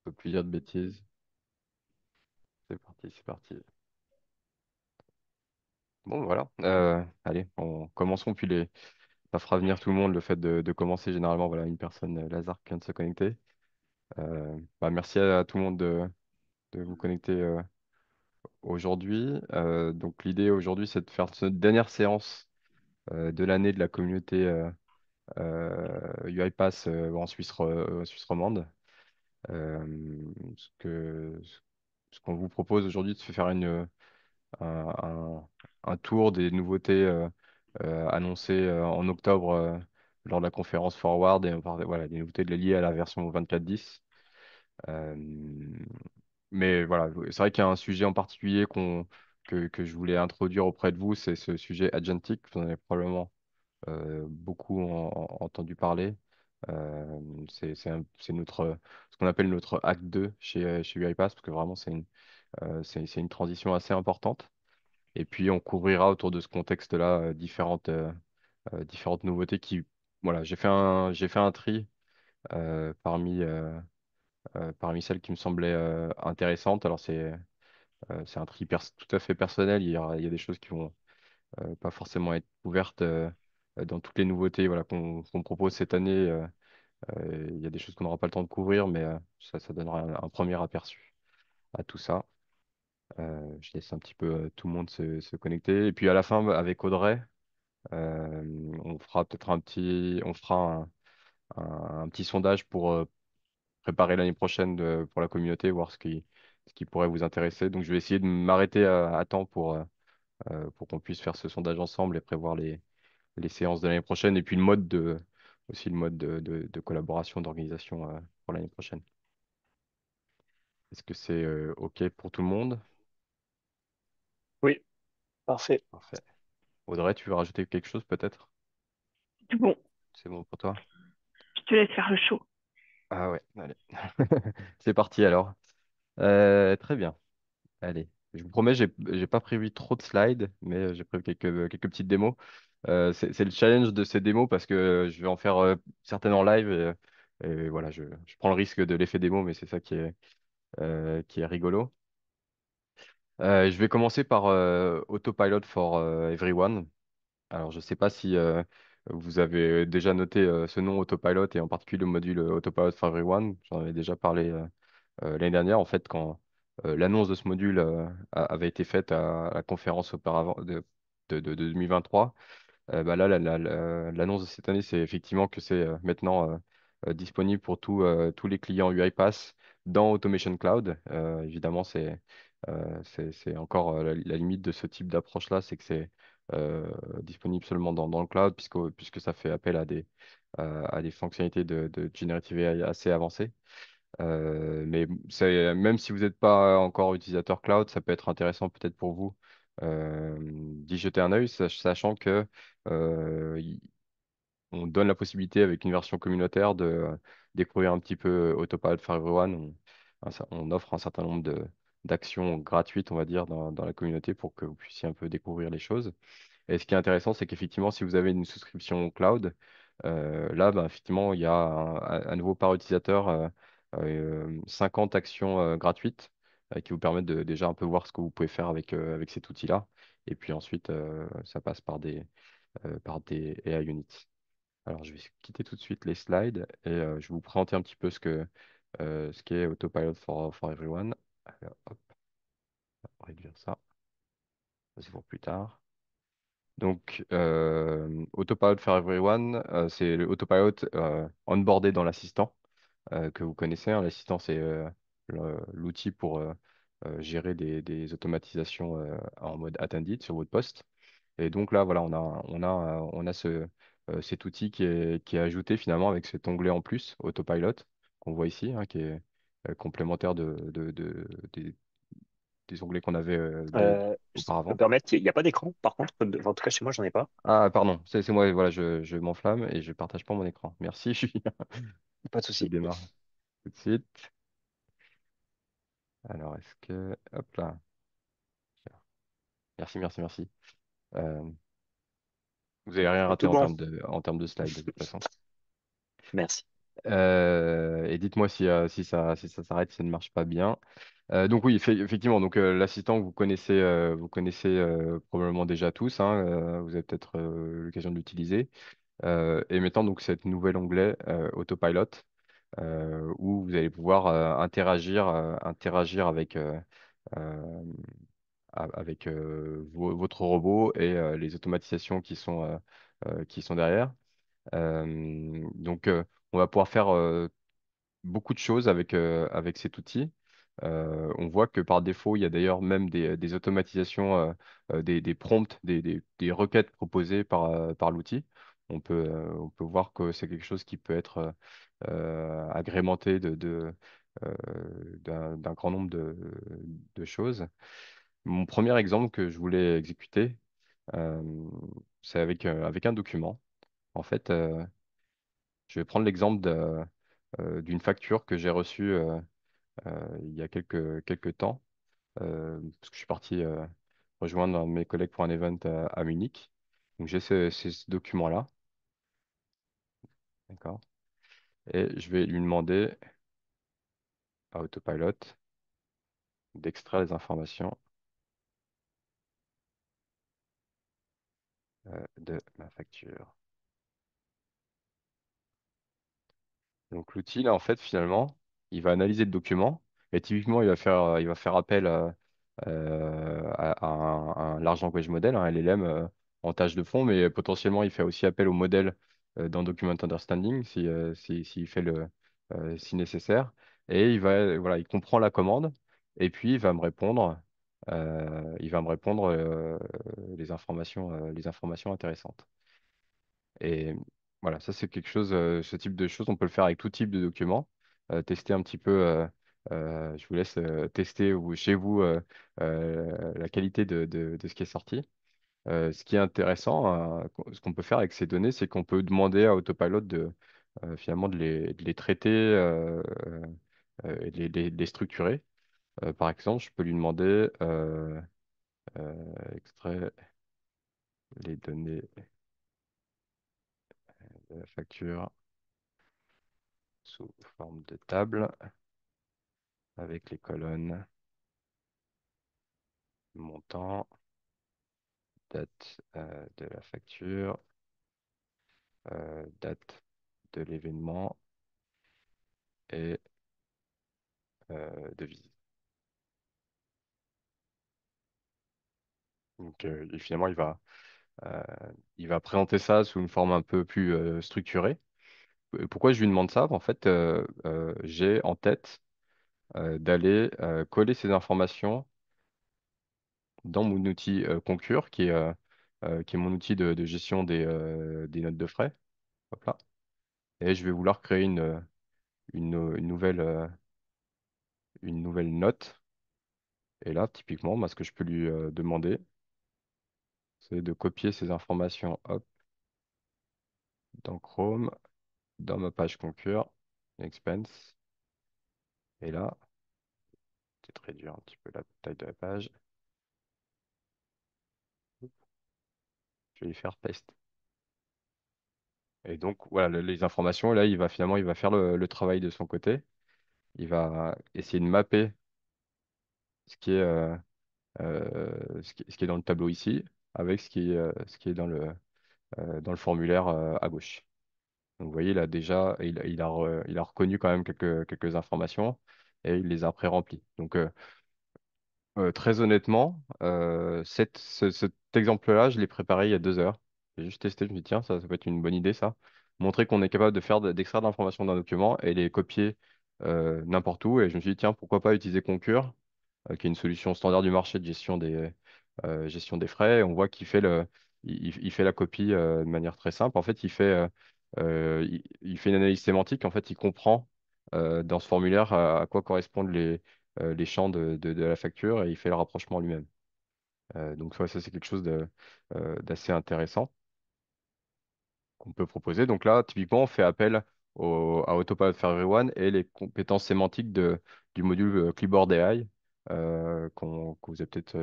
Faut plus dire de bêtises. C'est parti, c'est parti. Bon, voilà. Allez, commençons, puis ça fera venir tout le monde le fait de commencer. Généralement, voilà, une personne, Lazare, qui vient de se connecter. Merci à tout le monde de vous connecter aujourd'hui. Donc, l'idée aujourd'hui, c'est de faire cette dernière séance de l'année de la communauté UiPath en Suisse romande. Ce qu'on vous propose aujourd'hui, c'est de faire un, un- un tour des nouveautés annoncées en octobre lors de la conférence Forward et voilà, des nouveautés liées à la version 24.10. Euh, mais voilà, c'est vrai qu'il y a un sujet en particulier que je voulais introduire auprès de vous, c'est ce sujet agentic. Vous en avez probablement beaucoup entendu parler. Euh, c'est ce qu'on appelle notre acte 2 chez UiPath, parce que vraiment c'est une transition assez importante. Et puis on couvrira autour de ce contexte-là différentes nouveautés voilà, j'ai fait un tri parmi celles qui me semblaient intéressantes. Alors c'est un tri tout à fait personnel. Il y a des choses qui vont pas forcément être couvertes dans toutes les nouveautés voilà, qu'on propose cette année. Il y a des choses qu'on n'aura pas le temps de couvrir, mais ça donnera un premier aperçu à tout ça. Je laisse un petit peu tout le monde se connecter. Et puis à la fin, avec Audrey, on fera un petit sondage pour préparer l'année prochaine pour la communauté, voir ce qui pourrait vous intéresser. Donc je vais essayer de m'arrêter à temps pour qu'on puisse faire ce sondage ensemble et prévoir les séances de l'année prochaine. Et puis aussi le mode de collaboration, d'organisation pour l'année prochaine. Est-ce que c'est OK pour tout le monde? Oui, parfait. Parfait. Audrey, tu veux rajouter quelque chose peut-être? Bon, C'est bon pour toi? je te laisse faire le show. Ah ouais, allez. C'est parti alors. Très bien. Allez. Je vous promets, j'ai pas prévu trop de slides, mais j'ai prévu quelques petites démos. C'est le challenge de ces démos parce que je vais en faire certaines en live et voilà, je prends le risque de l'effet démo, mais c'est ça qui est rigolo. Je vais commencer par Autopilot for Everyone. Alors, je ne sais pas si vous avez déjà noté ce nom Autopilot et en particulier le module Autopilot for Everyone. J'en avais déjà parlé l'année dernière, en fait, quand l'annonce de ce module avait été faite à la conférence auparavant de 2023. Là, l'annonce de cette année, c'est effectivement que c'est maintenant disponible pour tous les clients UiPath dans Automation Cloud. Évidemment, c'est encore la limite de ce type d'approche-là, c'est que c'est disponible seulement dans le cloud, puisque ça fait appel à des fonctionnalités de Generative AI assez avancées. Mais même si vous n'êtes pas encore utilisateur cloud, ça peut être intéressant peut-être pour vous d'y jeter un œil, sachant que euh, y- on donne la possibilité avec une version communautaire de découvrir un petit peu Autopilot for Everyone. On offre un certain nombre d'actions gratuites, on va dire, dans la communauté pour que vous puissiez un peu découvrir les choses. Et ce qui est intéressant, c'est qu'effectivement, si vous avez une souscription cloud, là, bah, effectivement, il y a à nouveau par utilisateur 50 actions gratuites qui vous permettent de déjà un peu voir ce que vous pouvez faire avec cet outil-là. Et puis ensuite, ça passe par des AI units. Alors, je vais quitter tout de suite les slides et je vais vous présenter un petit peu ce qu'est Autopilot for Everyone. Alors, hop, on va réduire ça. Ça, c'est pour plus tard. Donc, Autopilot for Everyone, c'est le Autopilot onboardé dans l'assistant que vous connaissez, hein. L'assistant, c'est l'outil pour gérer des automatisations en mode attended sur votre poste. Et donc là, voilà, cet outil qui est ajouté finalement avec cet onglet en plus, Autopilot, qu'on voit ici, hein, qui est complémentaire des onglets qu'on avait Je peux me auparavant. permettre, il n'y a pas d'écran, par contre. En tout cas, chez moi, j'en ai pas. Ah, pardon, c'est moi, voilà, je m'enflamme et je partage pas mon écran. Merci, Pas de je souci. démarre tout de suite. Alors, est-ce que... Hop là. Merci, merci, merci. Euh, vous n'avez rien C'est raté tout en bon. termes de slides, de toute façon. Merci. Et dites-moi si ça s'arrête, si ça ne marche pas bien. Donc oui, effectivement, donc l'assistant que vous connaissez probablement déjà tous, hein, vous avez peut-être l'occasion de l'utiliser. Et maintenant donc cet nouvel onglet Autopilot où vous allez pouvoir interagir euh, avec votre robot et les automatisations qui sont derrière. On va pouvoir faire beaucoup de choses avec cet outil. On voit que par défaut, il y a d'ailleurs même des automatisations, des prompts, des requêtes proposées par l'outil. On peut voir que c'est quelque chose qui peut être agrémenté euh, d'un grand nombre de choses. Mon premier exemple que je voulais exécuter, euh, c'est avec un document. En fait, je vais prendre l'exemple d'une facture que j'ai reçue il y a quelques temps, parce que je suis parti rejoindre un de mes collègues pour un event à Munich. Donc j'ai ce document-là, d'accord? Et je vais lui demander à Autopilot d'extraire les informations de ma facture. Donc l'outil, là, en fait, finalement, il va analyser le document et typiquement, il va faire appel à un large language model, un LLM, en tâche de fond, mais potentiellement, il fait aussi appel au modèle dans Document Understanding s'il fait si nécessaire. Et voilà, il comprend la commande et puis il va me répondre les informations intéressantes. Et voilà, ça c'est quelque chose, ce type de choses, on peut le faire avec tout type de documents. Tester un petit peu, je vous laisse tester chez vous la qualité de ce qui est sorti. Ce qui est intéressant, ce qu'on peut faire avec ces données, c'est qu'on peut demander à Autopilot finalement de les traiter et de les structurer. Par exemple, je peux lui demander extrait les données de la facture sous forme de table, avec les colonnes montant, date de la facture, date de l'événement et devise. Donc, et finalement, euh, il va présenter ça sous une forme un peu plus structurée. Pourquoi je lui demande ça? En fait, j'ai en tête d'aller coller ces informations dans mon outil Concur, qui est mon outil de gestion des notes de frais. Hop là. Et je vais vouloir créer une nouvelle note. Et là, typiquement, moi, ce que je peux lui demander, c'est de copier ces informations, hop, dans Chrome, dans ma page Concur, Expense. Et là, peut-être réduire un petit peu la taille de la page. Je vais lui faire paste. Et donc, voilà, les informations, là, il va faire le travail de son côté. Il va essayer de mapper ce qui est, ce qui est dans le tableau ici avec ce qui est dans le formulaire à gauche. Donc, vous voyez, là, déjà, il a reconnu quand même quelques informations et il les a pré-remplies. Donc, très honnêtement, cet exemple-là, je l'ai préparé il y a 2 heures. J'ai juste testé, je me dis, tiens, ça peut être une bonne idée, ça. Montrer qu'on est capable d'extraire de l'information d'un document et les copier n'importe où. Et je me suis dit, tiens, pourquoi pas utiliser Concur, qui est une solution standard du marché de gestion des frais. On voit qu'il fait il fait la copie de manière très simple. En fait, il fait une analyse sémantique. En fait, il comprend dans ce formulaire à quoi correspondent les champs de la facture et il fait le rapprochement lui-même. Donc ça, c'est quelque chose d'assez intéressant qu'on peut proposer. Donc là, typiquement, on fait appel à Autopilot for Everyone et les compétences sémantiques du module Clipboard AI que vous avez peut-être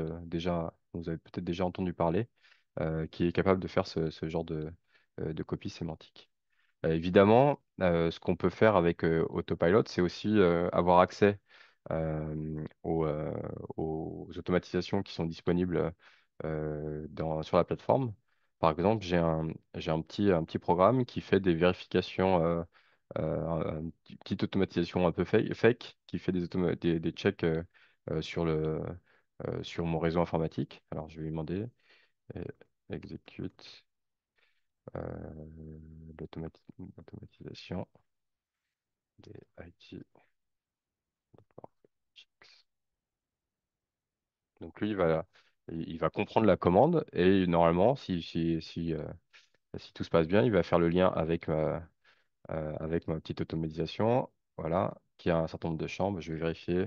vous avez peut-être déjà entendu parler, qui est capable de faire ce genre de copie sémantique. Évidemment, ce qu'on peut faire avec Autopilot, c'est aussi avoir accès aux automatisations qui sont disponibles sur la plateforme. Par exemple, j'ai un petit programme qui fait des vérifications, petite automatisation un peu fake qui fait des checks sur sur mon réseau informatique. Alors, je vais lui demander euh, execute l'automatisation des IT. Donc lui, il va comprendre la commande et normalement, si tout se passe bien, il va faire le lien avec ma petite automatisation, voilà, qui a un certain nombre de chambres. Je vais vérifier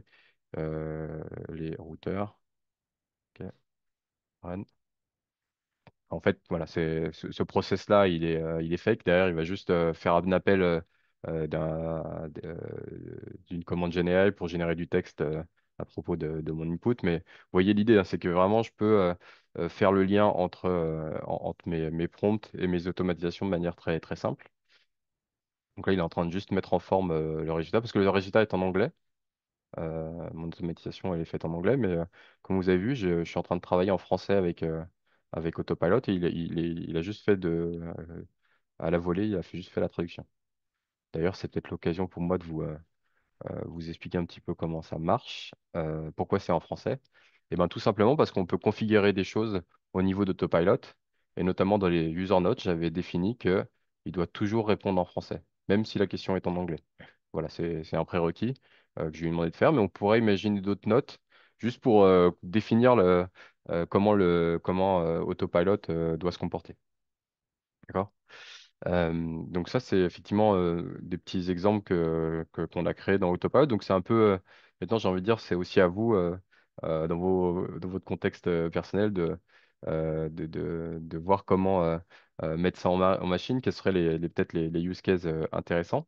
les routeurs. Ok, run. En fait, voilà, ce process-là, il est fake. Derrière, il va juste faire un appel d'une commande générale pour générer du texte à propos de mon input. Mais vous voyez l'idée, hein, c'est que vraiment, je peux faire le lien entre mes prompts et mes automatisations de manière très, très simple. Donc là, il est en train de juste mettre en forme le résultat, parce que le résultat est en anglais. Mon automatisation, elle est faite en anglais, mais comme vous avez vu, je suis en train de travailler en français avec Autopilot et il a juste fait à la volée, il a juste fait la traduction. D'ailleurs, c'est peut-être l'occasion pour moi de vous expliquer un petit peu comment ça marche, pourquoi c'est en français. Et bien tout simplement parce qu'on peut configurer des choses au niveau d'Autopilot, et notamment dans les user notes, j'avais défini que il doit toujours répondre en français, même si la question est en anglais. Voilà, c'est un prérequis que je lui ai demandé de faire, mais on pourrait imaginer d'autres notes juste pour définir comment Autopilot doit se comporter. D'accord? Donc ça, c'est effectivement des petits exemples qu'on a créés dans Autopilot. Donc c'est un peu, maintenant j'ai envie de dire, c'est aussi à vous, dans votre contexte personnel, de voir comment mettre ça en machine, quels seraient peut-être les use cases intéressants.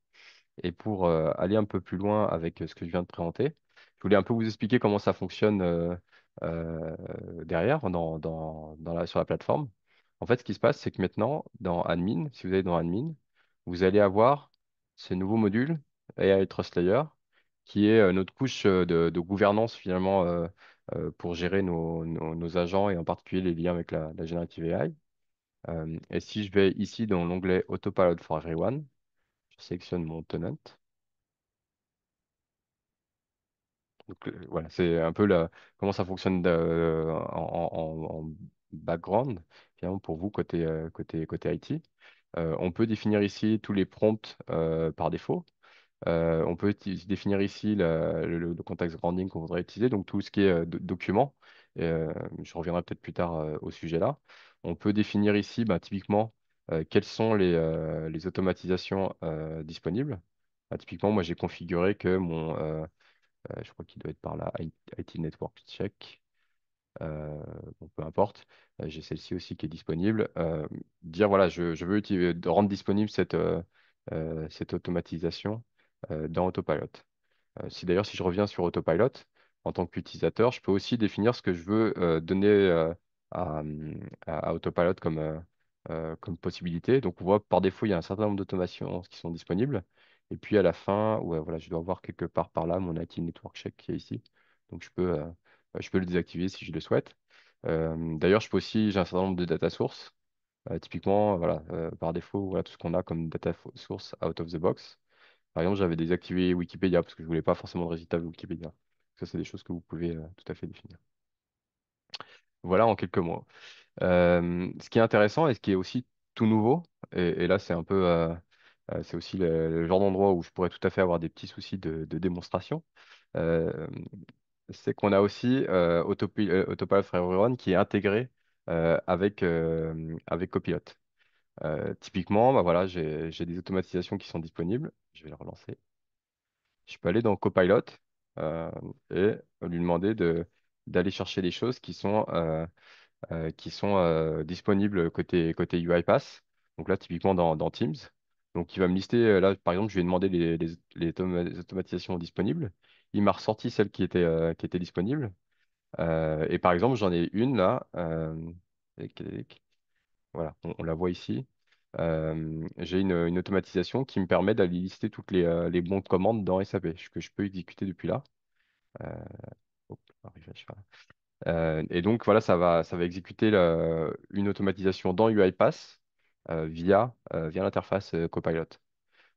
Et pour aller un peu plus loin avec ce que je viens de présenter, je voulais un peu vous expliquer comment ça fonctionne euh, derrière sur la plateforme. En fait, ce qui se passe, c'est que maintenant, dans Admin, si vous allez dans Admin, vous allez avoir ce nouveau module AI Trust Layer, qui est notre couche de gouvernance finalement pour gérer nos agents et en particulier les liens avec la Generative AI. Et si je vais ici dans l'onglet Autopilot for Everyone, je sélectionne mon tenant. Donc, voilà, c'est un peu comment ça fonctionne en background, finalement, pour vous, côté IT. On peut définir ici tous les prompts par défaut. On peut définir ici le context grounding qu'on voudrait utiliser, donc tout ce qui est document. Je reviendrai peut-être plus tard au sujet là. On peut définir ici, bah, typiquement, quelles sont les automatisations disponibles. Bah, typiquement, moi, j'ai configuré que je crois qu'il doit être par là, IT Network Check. Bon, peu importe. J'ai celle-ci aussi qui est disponible. Dire, voilà, je veux de rendre disponible cette automatisation dans Autopilot. Si je reviens sur Autopilot, en tant qu'utilisateur, je peux aussi définir ce que je veux donner à, à Autopilot comme possibilité. Donc, on voit par défaut, il y a un certain nombre d'automations qui sont disponibles. Et puis à la fin, ouais, voilà, je dois avoir quelque part par là mon IT Network Check qui est ici. Donc, je peux le désactiver si je le souhaite. D'ailleurs, j'ai un certain nombre de data sources. Typiquement, voilà, par défaut, voilà tout ce qu'on a comme data source out of the box. Par exemple, j'avais désactivé Wikipédia parce que je voulais pas forcément de résultats de Wikipédia. Ça, c'est des choses que vous pouvez tout à fait définir. Voilà en quelques mots. Ce qui est intéressant et ce qui est aussi tout nouveau, et là, c'est aussi le genre d'endroit où je pourrais tout à fait avoir des petits soucis de démonstration. euh, c'est qu'on a aussi Autopilot for Everyone qui est intégré avec Copilot. Typiquement, bah voilà, j'ai des automatisations qui sont disponibles. Je vais le relancer. Je peux aller dans Copilot euh, et lui demander d'aller chercher des choses qui sont disponibles côté UiPath. Donc là, typiquement dans Teams. Donc il va me lister, là par exemple, je lui ai demandé les automatisations disponibles. Il m'a ressorti celles qui étaient disponibles. Et par exemple, j'en ai une là. Voilà, on la voit ici. j'ai une automatisation qui me permet d'aller lister toutes les bons de commande dans SAP que je peux exécuter depuis là. Euh, hop, refresh, voilà. Et donc voilà, ça va exécuter une automatisation dans UiPath via l'interface Copilot.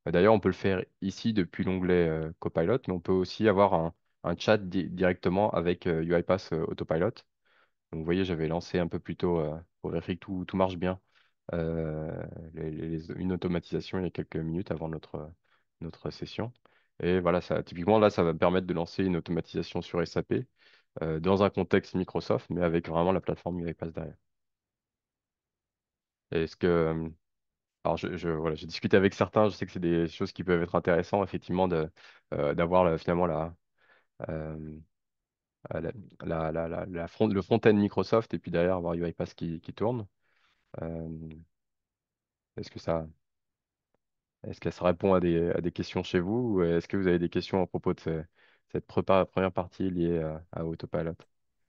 D'ailleurs, on peut le faire ici depuis l'onglet Copilot, mais on peut aussi avoir un chat directement avec UiPath Autopilot. Donc, vous voyez, j'avais lancé un peu plus tôt, pour vérifier que tout marche bien, euh, une automatisation il y a quelques minutes avant notre session. Et voilà, typiquement, là, ça va me permettre de lancer une automatisation sur SAP dans un contexte Microsoft, mais avec vraiment la plateforme UiPath derrière. Est-ce que, alors voilà, j'ai discuté avec certains, je sais que c'est des choses qui peuvent être intéressantes, effectivement, d'avoir finalement euh, la, le front-end Microsoft et puis derrière avoir UiPath qui tourne. Euh, est-ce que ça répond à des questions chez vous ou est-ce que vous avez des questions à propos de cette première partie liée à Autopilot?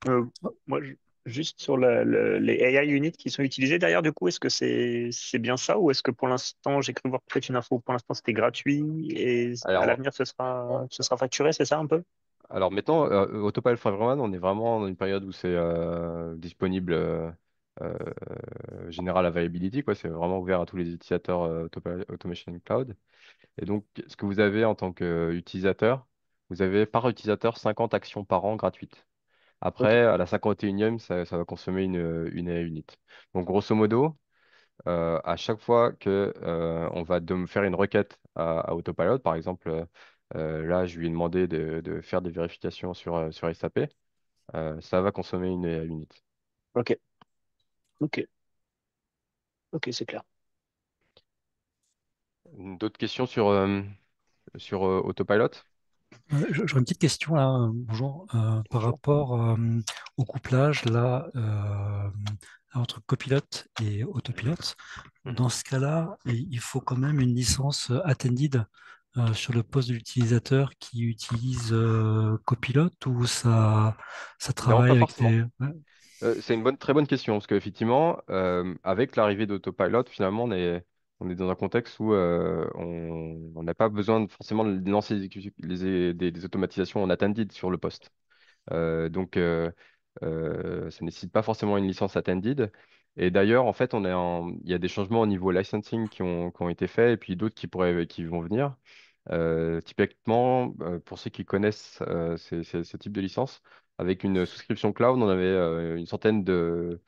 Euh, moi, juste sur les AI units qui sont utilisés derrière, du coup, est-ce que c'est bien ça ou est-ce que pour l'instant, j'ai cru voir peut-être une info, pour l'instant c'était gratuit et à Alors, l'avenir ce sera facturé, c'est ça un peu? alors maintenant, Autopilot for Everyone, on est vraiment dans une période où c'est disponible euh, General Availability, quoi. C'est vraiment ouvert à tous les utilisateurs Automation Cloud. Et donc, ce que vous avez en tant qu'utilisateur, vous avez par utilisateur 50 actions par an gratuites. Ok, Après, à la 51e, ça va consommer une unit. Donc, grosso modo, à chaque fois que on va me faire une requête à Autopilot, par exemple, là, je lui ai demandé de faire des vérifications sur SAP, ça va consommer une unit. ok, ok, ok, c'est clair. D'autres questions sur Autopilot? J'aurais une petite question là, bonjour, par Bonjour. rapport au couplage là, entre copilote et autopilote. Mhm. Dans ce cas-là, il faut quand même une licence attended sur le poste de l'utilisateur qui utilise copilote ou ça Non, pas travaille avec forcément. des... Ouais. C'est une très bonne question, parce qu'effectivement, avec l'arrivée d'Autopilot, finalement, on est dans un contexte où on n'a pas besoin forcément de lancer des automatisations en attended sur le poste. Donc, ça ne nécessite pas forcément une licence attended. Et d'ailleurs, en fait, il y a des changements au niveau licensing qui ont été faits et puis d'autres qui vont venir. Typiquement, pour ceux qui connaissent ce type de licence, avec une souscription cloud, on avait une centaine de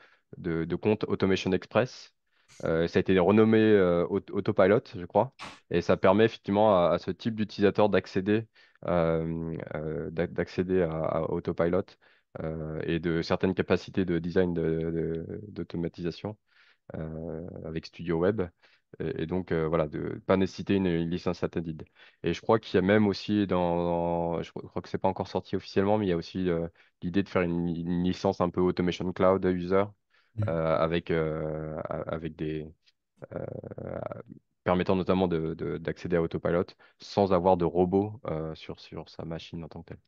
comptes Automation Express. Ça a été renommé Autopilot, je crois. Et ça permet effectivement à ce type d'utilisateur d'accéder à Autopilot et de certaines capacités de design d'automatisation avec Studio Web. Et donc, voilà, de pas nécessiter une licence attended. Et je crois qu'il y a même aussi je crois que c'est pas encore sorti officiellement, mais il y a aussi l'idée de faire une licence un peu Automation Cloud User avec euh, permettant notamment d'accéder à Autopilot sans avoir de robot sur sa machine en tant que telle.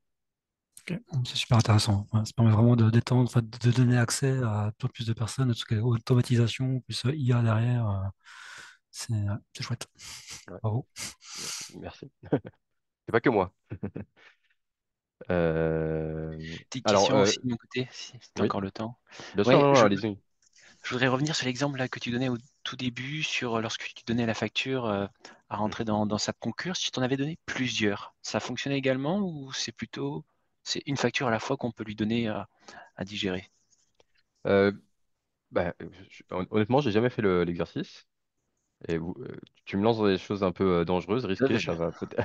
Ok, c'est super intéressant. Ouais, ça permet vraiment de d'étendre, enfin, de donner accès à tout plus de personnes, tout ce qui est automatisation, plus IA derrière. C'est chouette. Ouais, Bravo. merci. C'est pas que moi. Petite Alors, question aussi de mon côté, si tu as oui, encore le temps. bien sûr, Ouais, non, non, je, allez-y. je voudrais revenir sur l'exemple là que tu donnais au tout début, sur lorsque tu donnais la facture à rentrer dans SAP Concur, si tu en avais donné plusieurs, ça fonctionnait également ou c'est une facture à la fois qu'on peut lui donner à digérer? Euh, bah, honnêtement, j'ai jamais fait l'exercice. Et tu me lances dans des choses un peu dangereuses, risquées, Je- ça va peut-être.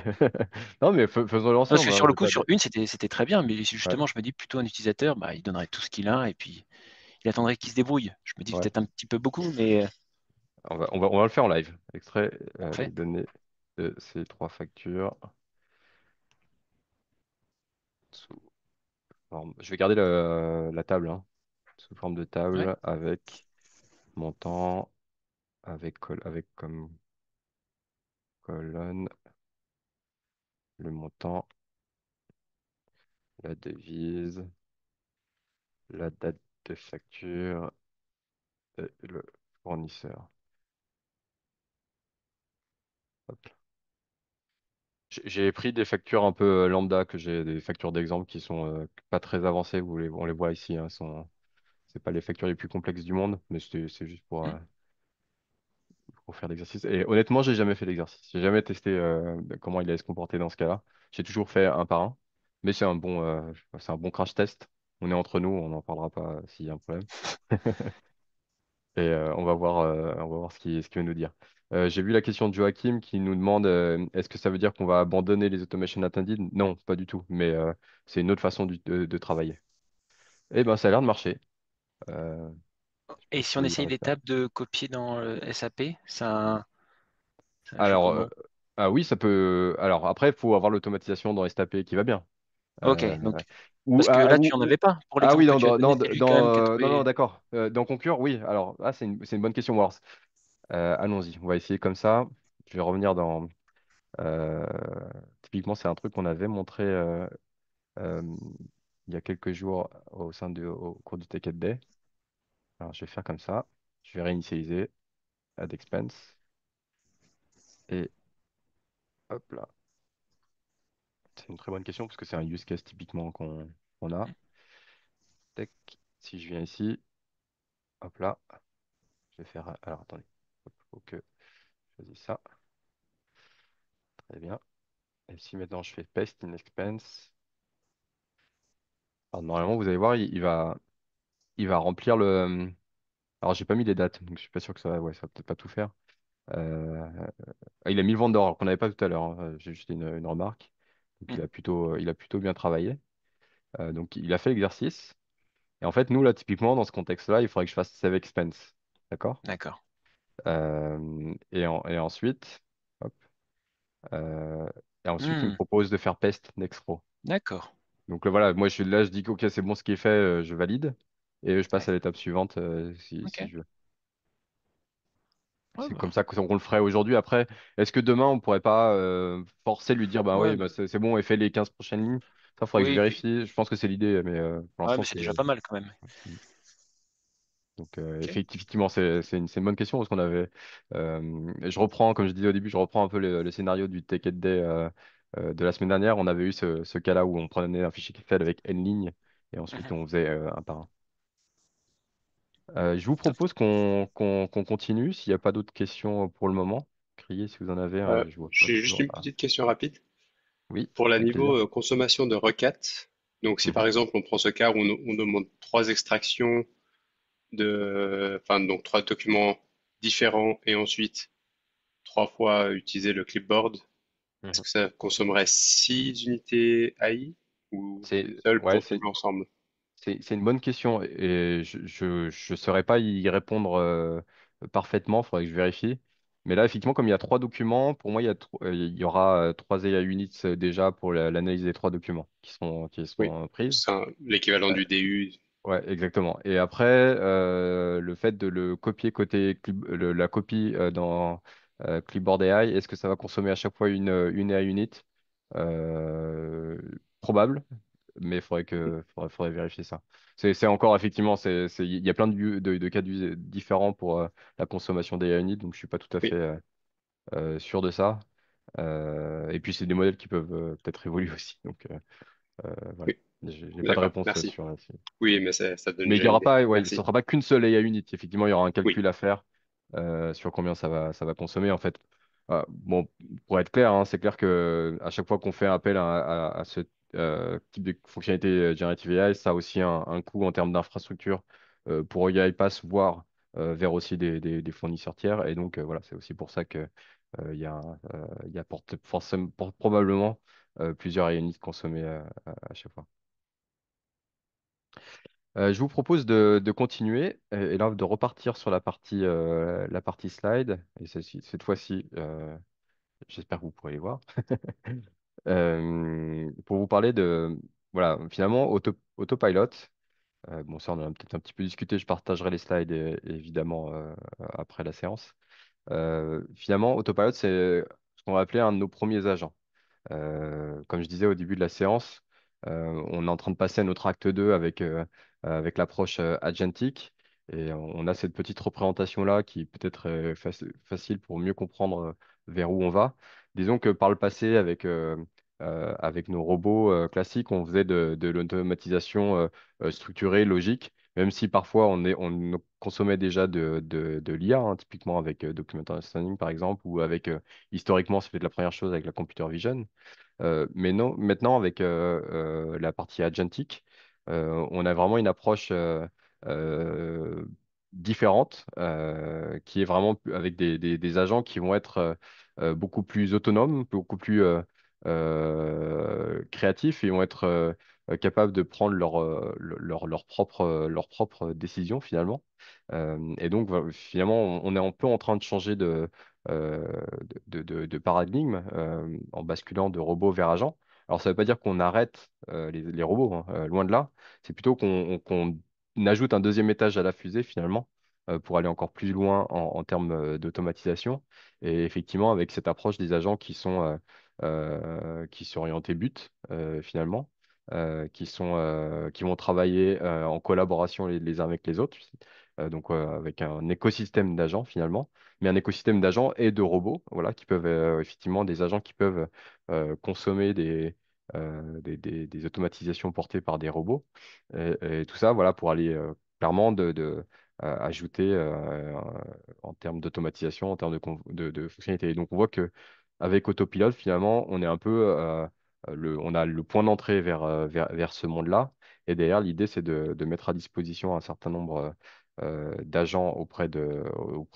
Non, mais faisons-le Parce que ensemble, hein, sur le de coup, pas. sur une, c'était très bien, mais Ouais, justement, je me dis plutôt un utilisateur, bah, il donnerait tout ce qu'il a et puis il attendrait qu'il se débrouille. Je me dis que c'est ouais. peut-être un petit peu beaucoup, mais On va le faire en live. Extrait les parfait. données de ces trois factures sous forme. Je vais garder la table, hein, sous forme de Ouais, table avec montant, avec comme colonne le montant, la devise, la date de facture et le fournisseur. Hop. J'ai pris des factures un peu lambda, que j'ai des factures d'exemple qui sont pas très avancées. On les voit ici, hein, c'est pas les factures les plus complexes du monde, mais c'est juste Hmm. pour faire l'exercice. Et honnêtement, j'ai jamais fait l'exercice. J'ai jamais testé comment il allait se comporter dans ce cas-là. J'ai toujours fait un par un, mais c'est un bon crash test. On est entre nous, on n'en parlera pas s'il y a un problème. Et on va voir ce qu'il veut nous dire. J'ai vu la question de Joachim qui nous demande est-ce que ça veut dire qu'on va abandonner les automation attended? Non, pas du tout, mais c'est une autre façon de travailler. Eh ben, ça a l'air de marcher. Euh, je sais pas Et si on si essaye l'étape de copier dans le SAP, ça joue Alors, comment? ah oui, ça peut. Alors après, il faut avoir l'automatisation dans STAP qui va bien. Ok, Euh, donc ou, parce que ah, là, tu en avais pas. Pour ah oui, l'exemple que non, tu as donné, c'est lui quand même qui a non, non, trouvé. d'accord. Dans Concur, oui. Alors, c'est une bonne question, Wars. Allons-y, on va essayer comme ça. Je vais revenir dans. euh, Typiquement, c'est un truc qu'on avait montré euh, il y a quelques jours au cours du Tech Ed Day. Alors, je vais faire comme ça. Je vais réinitialiser Add Expense. Et hop là. C'est une très bonne question parce que c'est un use case typiquement qu'on a. Tac. Si je viens ici, hop là, je vais faire. Alors attendez, hop, faut que je choisisse ça. Très bien. Et si maintenant je fais paste in expense, alors normalement vous allez voir, il va remplir le. Alors j'ai pas mis les dates, donc je suis pas sûr que ça va peut-être pas tout faire. Euh, il a mis le vendeur alors qu'on n'avait pas tout à l'heure, hein. J'ai juste une remarque. Donc Hmm, il a plutôt bien travaillé. Donc il a fait l'exercice. Et en fait, nous là, typiquement, dans ce contexte-là, il faudrait que je fasse save expense. D'accord? d'accord. Et ensuite, hop, euh, il me Hmm, propose de faire pest next row. d'accord. Donc voilà, moi je dis que ok, c'est bon ce qui est fait, je valide et je passe Ouais, à l'étape suivante si ok. je veux. Ouais, C'est comme bah, ça qu'on le ferait aujourd'hui. Après, est-ce que demain on pourrait pas forcer lui dire bah ouais, oui, bah, c'est bon et fait les 15 prochaines lignes? Ça, faudrait que je oui, puis vérifie. Je pense que c'est l'idée, mais pour ouais, l'instant mais c'est déjà c'est. pas mal quand même. Donc, Ok. effectivement, c'est une bonne question parce qu'on avait. Je reprends, comme je disais au début, je reprends un peu le scénario du Take It Day de la semaine dernière. On avait eu ce cas-là où on prenait un fichier Excel avec N lignes et ensuite Mhm. on faisait un par un. Je vous Top. propose qu'on continue. S'il n'y a pas d'autres questions pour le moment, criez si vous en avez. Je vois pas J'ai juste toujours. une Ah, petite question rapide. oui, Pour la avec niveau plaisir. consommation de requêtes, donc si Mhm. par exemple on prend ce cas où on demande trois extractions enfin donc trois documents différents et ensuite trois fois utiliser le clipboard, est-ce Mhm. que ça consommerait 6 unités AI ou une seule Ouais, pour tout l'ensemble? c'est une bonne question et je saurais pas y répondre parfaitement, il faudrait que je vérifie. Mais là, effectivement, comme il y a trois documents, pour moi, il y aura trois AI units déjà pour l'analyse des trois documents qui seront Oui, prises. c'est l'équivalent Euh, du DU. ouais, exactement. Et après, le fait de le copier la copie dans Clipboard AI, est-ce que ça va consommer à chaque fois une AI unit? Euh, Probable, mais faudrait vérifier ça. C'est encore effectivement, il y a plein de cas différents pour la consommation des AI units, donc je suis pas tout à fait Oui, sûr de ça. Et puis c'est des modèles qui peuvent peut-être évoluer aussi, donc voilà. oui, J'ai pas de d'accord, réponse merci. sur. Oui, mais ça donne Mais il déjà y une aura idée. pas, ouais, ça Merci. sera pas qu'une seule AI unit. Effectivement, il y aura un Oui, calcul à faire sur combien ça va consommer. En fait, bon, pour être clair, hein, c'est clair que à chaque fois qu'on fait appel à ce type de fonctionnalité Generative AI, ça a aussi un coût en termes d'infrastructure pour UiPath, voire vers aussi des fournisseurs tiers. Et donc, voilà, c'est aussi pour ça que il y a forcément, probablement plusieurs AI units consommées à chaque fois. Je vous propose de continuer et là de repartir sur la partie slide. Et cette fois-ci, j'espère que vous pourrez les voir. Pour vous parler de, voilà, finalement, Autopilot. Bon, ça, on en a peut-être un petit peu discuté. Je partagerai les slides évidemment après la séance. Finalement, Autopilot, c'est ce qu'on va appeler un de nos premiers agents. Comme je disais au début de la séance, on est en train de passer à notre acte 2 avec l'approche agentique. Et on a cette petite représentation-là qui peut être facile pour mieux comprendre vers où on va. Disons que par le passé, avec nos robots classiques, on faisait de l'automatisation structurée, logique, même si parfois on consommait déjà de l'IA, hein, typiquement avec Document Understanding par exemple, ou avec, historiquement, c'était la première chose avec la computer vision. Mais non, maintenant, avec la partie agentique, on a vraiment une approche euh, différente, qui est vraiment avec des agents qui vont être beaucoup plus autonomes, beaucoup plus créatifs et vont être capables de prendre leur propre décision finalement. Et donc, finalement, on est un peu en train de changer euh, de paradigme en basculant de robots vers agents. Alors, ça ne veut pas dire qu'on arrête les robots, hein, loin de là. C'est plutôt qu'on ajoute un deuxième étage à la fusée, finalement, pour aller encore plus loin en termes d'automatisation. Et effectivement, avec cette approche des agents qui sont orientés but, finalement, qui vont travailler en collaboration les uns avec les autres, donc avec un écosystème d'agents, finalement, mais un écosystème d'agents et de robots, voilà, qui peuvent effectivement des agents qui peuvent consommer des automatisations portées par des robots. Et tout ça, voilà, pour aller clairement ajouter en termes d'automatisation, en termes de fonctionnalité. Et donc, on voit que avec Autopilot, finalement, on est un peu on a le point d'entrée vers ce monde-là. Et derrière, l'idée, c'est de mettre à disposition un certain nombre d'agents auprès de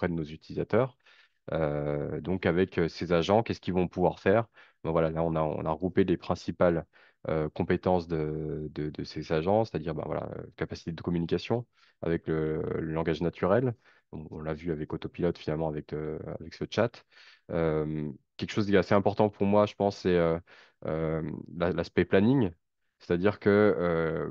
nos utilisateurs. Donc avec ces agents, qu'est-ce qu'ils vont pouvoir faire? Ben voilà, là on a regroupé les principales compétences de ces agents, c'est-à-dire ben voilà, capacité de communication avec le langage naturel. On l'a vu avec Autopilot finalement avec ce chat. Quelque chose qui est assez important pour moi, je pense, c'est l'aspect planning, c'est-à-dire que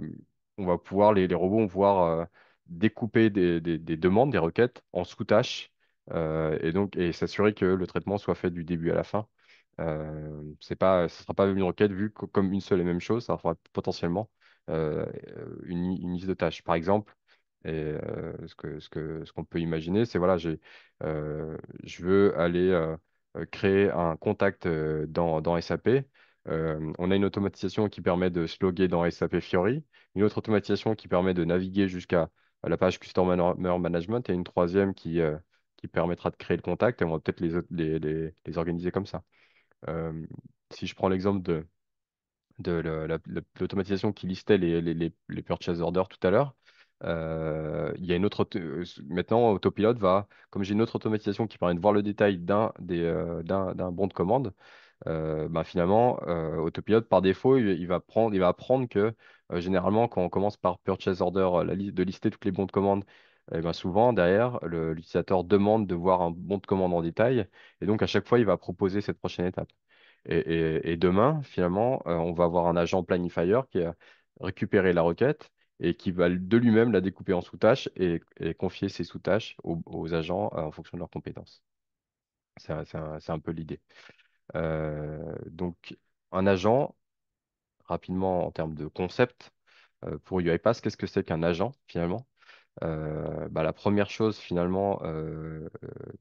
les robots vont pouvoir découper des demandes, des requêtes en sous-tâches et s'assurer que le traitement soit fait du début à la fin. Ce sera pas une requête vue comme une seule et même chose, ça sera potentiellement une liste de tâches. Par exemple, ce qu'on peut imaginer, c'est voilà, je veux aller créer un contact dans SAP. On a une automatisation qui permet de se loguer dans SAP Fiori, une autre automatisation qui permet de naviguer jusqu'à la page Customer Management et une troisième qui permettra de créer le contact et on va peut-être les organiser comme ça. Euh, Si je prends l'exemple de l'automatisation qui listait les purchase orders tout à l'heure, il y a une autre. Maintenant, Autopilot comme j'ai une autre automatisation qui permet de voir le détail d'un bon de commande, bah, finalement, Autopilot, par défaut, il va apprendre que généralement, quand on commence par purchase order, de lister toutes les bons de commande, ben, souvent, derrière, l'utilisateur demande de voir un bon de commande en détail. Et donc, à chaque fois, il va proposer cette prochaine étape. Et demain, finalement, on va avoir un agent planifier qui a récupéré la requête et qui va de lui-même la découper en sous-tâches et confier ces sous-tâches aux agents en fonction de leurs compétences. C'est un peu l'idée. Donc, un agent, rapidement en termes de concept, pour UiPath, qu'est-ce que c'est qu'un agent finalement? Bah, la première chose finalement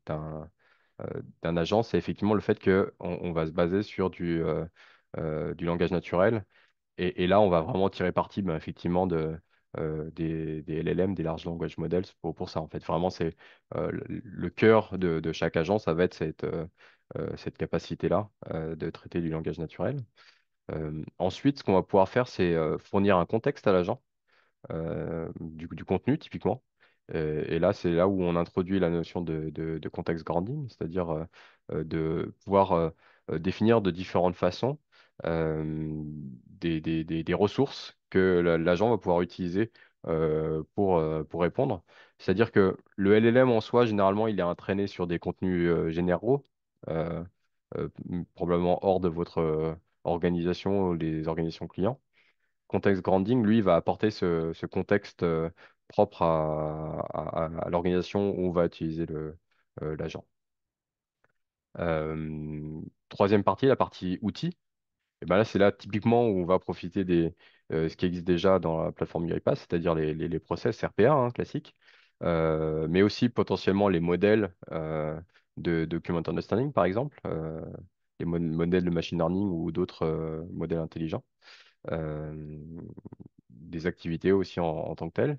d'un d'un agent, c'est effectivement le fait qu'on va se baser sur du langage naturel. Et là, on va vraiment tirer parti ben, effectivement des LLM, des large language models pour ça. En fait, vraiment, c'est le cœur de chaque agent, ça va être cette capacité-là de traiter du langage naturel. Ensuite, ce qu'on va pouvoir faire, c'est fournir un contexte à l'agent, du contenu typiquement. Et là, c'est là où on introduit la notion de context grounding, c'est-à-dire de pouvoir définir de différentes façons des ressources que l'agent va pouvoir utiliser pour répondre. C'est-à-dire que le LLM en soi, généralement, il est entraîné sur des contenus généraux, euh, probablement hors de votre organisation ou des organisations clients. Context grounding, lui, va apporter ce contexte propre à l'organisation où on va utiliser l'agent. Troisième partie, la partie outils. Et ben là, c'est là typiquement où on va profiter ce qui existe déjà dans la plateforme UiPath, c'est-à-dire les process RPA hein, classiques, mais aussi potentiellement les modèles de document understanding, par exemple, les modèles de machine learning ou d'autres modèles intelligents, euh, des activités aussi en tant que telles.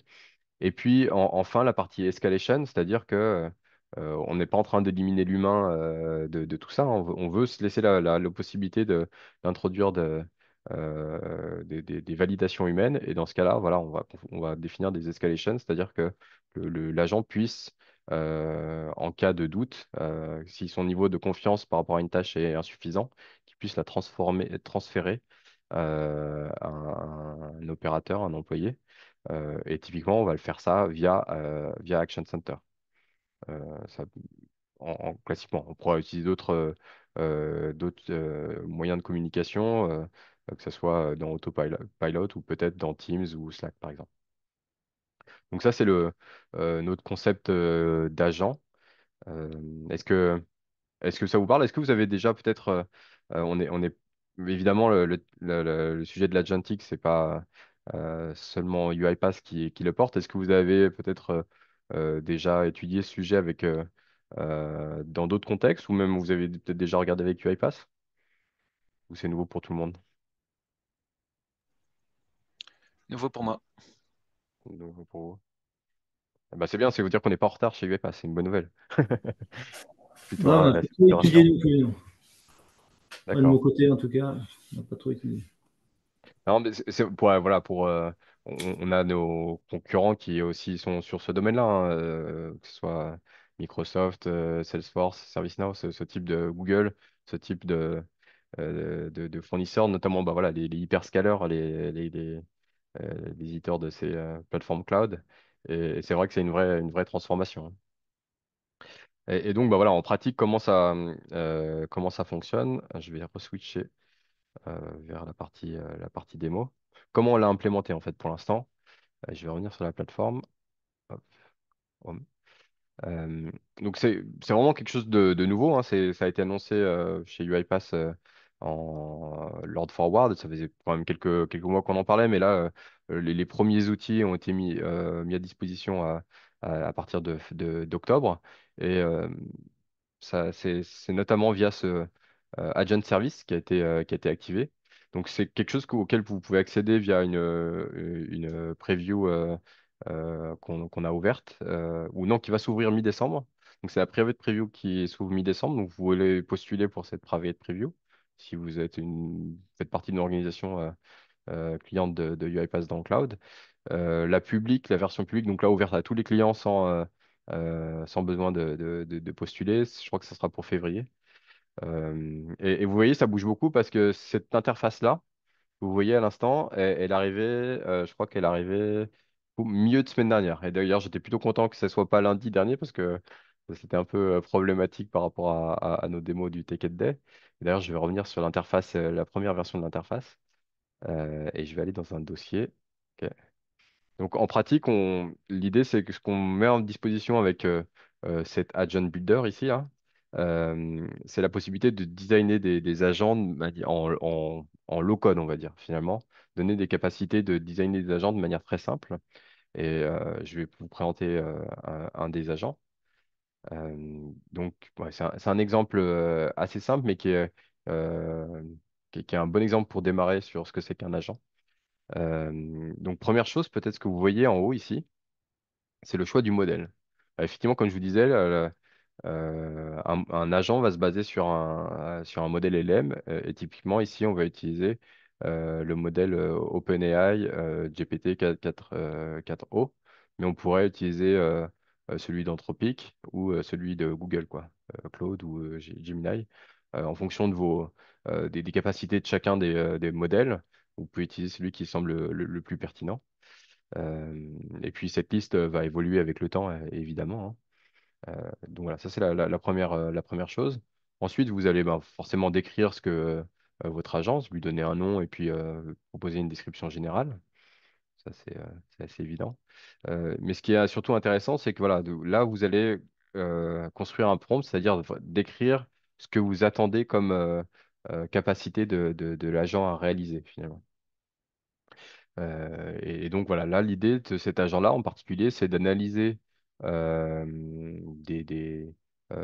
Et puis enfin la partie escalation, c'est-à-dire que on n'est pas en train d'éliminer l'humain de tout ça. On veut se laisser la possibilité d'introduire des validations humaines. Et dans ce cas-là, voilà, on va définir des escalations, c'est-à-dire que l'agent puisse, en cas de doute, si son niveau de confiance par rapport à une tâche est insuffisant, qu'il puisse la transférer à un opérateur, un employé. Et typiquement, on va le faire ça via Action Center. Ça, classiquement, on pourra utiliser d'autres moyens de communication, que ce soit dans Autopilot ou peut-être dans Teams ou Slack, par exemple. Donc ça, c'est notre concept d'agent. Euh, est-ce que est-ce que ça vous parle? Est-ce que vous avez déjà peut-être, on est évidemment le sujet de l'agentic, c'est pas seulement UiPath qui le porte. Est-ce que vous avez peut-être déjà étudié ce sujet dans d'autres contextes ou même vous avez peut-être déjà regardé avec UiPath ou c'est nouveau pour tout le monde? Nouveau pour moi. Nouveau pour vous. Ah bah, c'est bien, c'est vous dire qu'on n'est pas en retard chez UiPath, c'est une bonne nouvelle. Non, on n'a pas C'est trop plutôt étudié rassurant. non plus, non. Pas de mon D'accord. côté, en tout cas, on n'a pas trop étudié. Non, mais ouais, voilà, on a nos concurrents qui aussi sont sur ce domaine-là, hein, que ce soit Microsoft, Salesforce, ServiceNow, ce type de Google, ce type de fournisseurs, notamment bah, voilà, les hyperscalers, les éditeurs de ces plateformes cloud. Et c'est vrai que c'est une vraie transformation, hein. Et donc, bah, voilà, en pratique, comment ça fonctionne? Je vais re-switcher vers la partie démo. Comment on l'a implémenté en fait pour l'instant? Je vais revenir sur la plateforme. Hop, home. Euh, donc c'est vraiment quelque chose de nouveau, hein. Ça a été annoncé chez UiPath lors de Forward. Ça faisait quand même quelques mois qu'on en parlait, mais là, les premiers outils ont été mis à disposition à partir d'octobre. Et c'est notamment via ce agent service qui a été activé. Donc c'est quelque chose auquel vous pouvez accéder via une preview qu'on a ouverte, ou non, qui va s'ouvrir mi-décembre. Donc c'est la private preview qui s'ouvre mi-décembre. Donc vous voulez postuler pour cette private preview si vous faites partie d'une organisation cliente de UiPath dans le cloud. La version publique, donc là ouverte à tous les clients sans besoin de postuler. Je crois que ça sera pour février. Et vous voyez, ça bouge beaucoup parce que cette interface-là, vous voyez à l'instant, elle arrivait, je crois qu'elle arrivait au milieu de semaine dernière. Et d'ailleurs, j'étais plutôt content que ce soit pas lundi dernier parce que c'était un peu problématique par rapport à nos démos du Tech Ed Day. Et d'ailleurs, je vais revenir sur l'interface, la première version de l'interface, et je vais aller dans un dossier. Ok. Donc en pratique, l'idée c'est que ce qu'on met en disposition avec cet agent builder ici, là, c'est la possibilité de designer des agents en low code, on va dire, finalement, donner des capacités de designer des agents de manière très simple. Et je vais vous présenter un des agents. Donc ouais, c'est un exemple assez simple, mais euh, qui est un bon exemple pour démarrer sur ce que c'est qu'un agent. Donc première chose, peut-être ce que vous voyez en haut ici c'est le choix du modèle. Effectivement, comme je vous disais, un agent va se baser sur un modèle LM et typiquement ici, on va utiliser le modèle OpenAI GPT 4o, mais on pourrait utiliser celui d'Anthropic ou celui de Google, quoi, Claude ou Gemini, en fonction des capacités de chacun des modèles. Vous pouvez utiliser celui qui semble le plus pertinent. Et puis cette liste va évoluer avec le temps, évidemment, hein. Donc voilà, ça c'est la première chose. Ensuite, vous allez ben, forcément décrire ce que votre agence, lui donner un nom et puis proposer une description générale. Ça c'est assez évident. Mais ce qui est surtout intéressant, c'est que voilà, là vous allez construire un prompt, c'est-à-dire décrire ce que vous attendez comme capacité de l'agent à réaliser finalement. Et donc voilà, là, l'idée de cet agent-là en particulier, c'est d'analyser euh, des, des,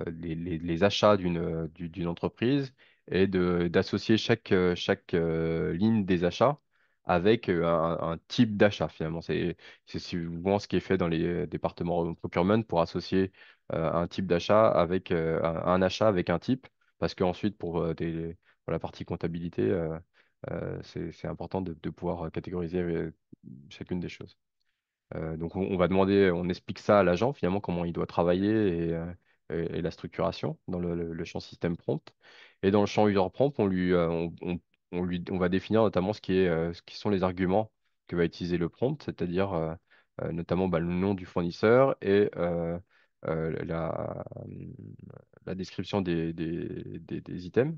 les achats d'une entreprise et d'associer chaque ligne des achats avec un type d'achat finalement. C'est souvent ce qui est fait dans les départements procurement pour associer un type d'achat avec un achat avec un type, parce qu'ensuite pour la partie comptabilité, c'est important de pouvoir catégoriser chacune des choses. Donc on va demander, on explique ça à l'agent finalement comment il doit travailler et la structuration dans le champ système prompt. Et dans le champ user prompt, on va définir notamment ce qui sont les arguments que va utiliser le prompt, c'est-à-dire notamment le nom du fournisseur et la description des items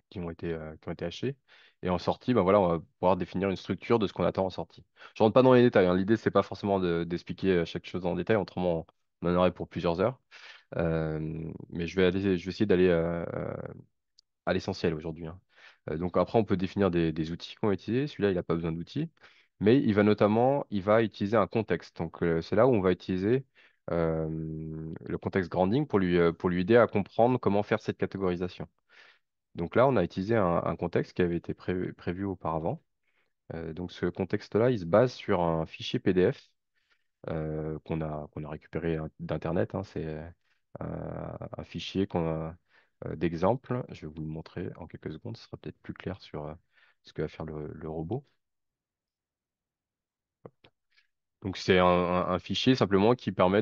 qui ont été hachés. Et en sortie, ben voilà, on va pouvoir définir une structure de ce qu'on attend en sortie. Je rentre pas dans les détails, hein. L'idée, c'est pas forcément d'expliquer chaque chose en détail, autrement on en aurait pour plusieurs heures. Mais je vais essayer d'aller à l'essentiel aujourd'hui, hein. Donc après, on peut définir des outils qu'on va utiliser. Celui-là, il n'a pas besoin d'outils. Mais il va utiliser un contexte. Donc c'est là où on va utiliser le contexte grounding pour lui aider à comprendre comment faire cette catégorisation. Donc là, on a utilisé un contexte qui avait été prévu auparavant. Donc ce contexte-là, il se base sur un fichier PDF qu'on a récupéré d'Internet, hein. C'est un fichier d'exemple. Je vais vous le montrer en quelques secondes. Ce sera peut-être plus clair sur ce que va faire le robot. Donc c'est un fichier simplement qui permet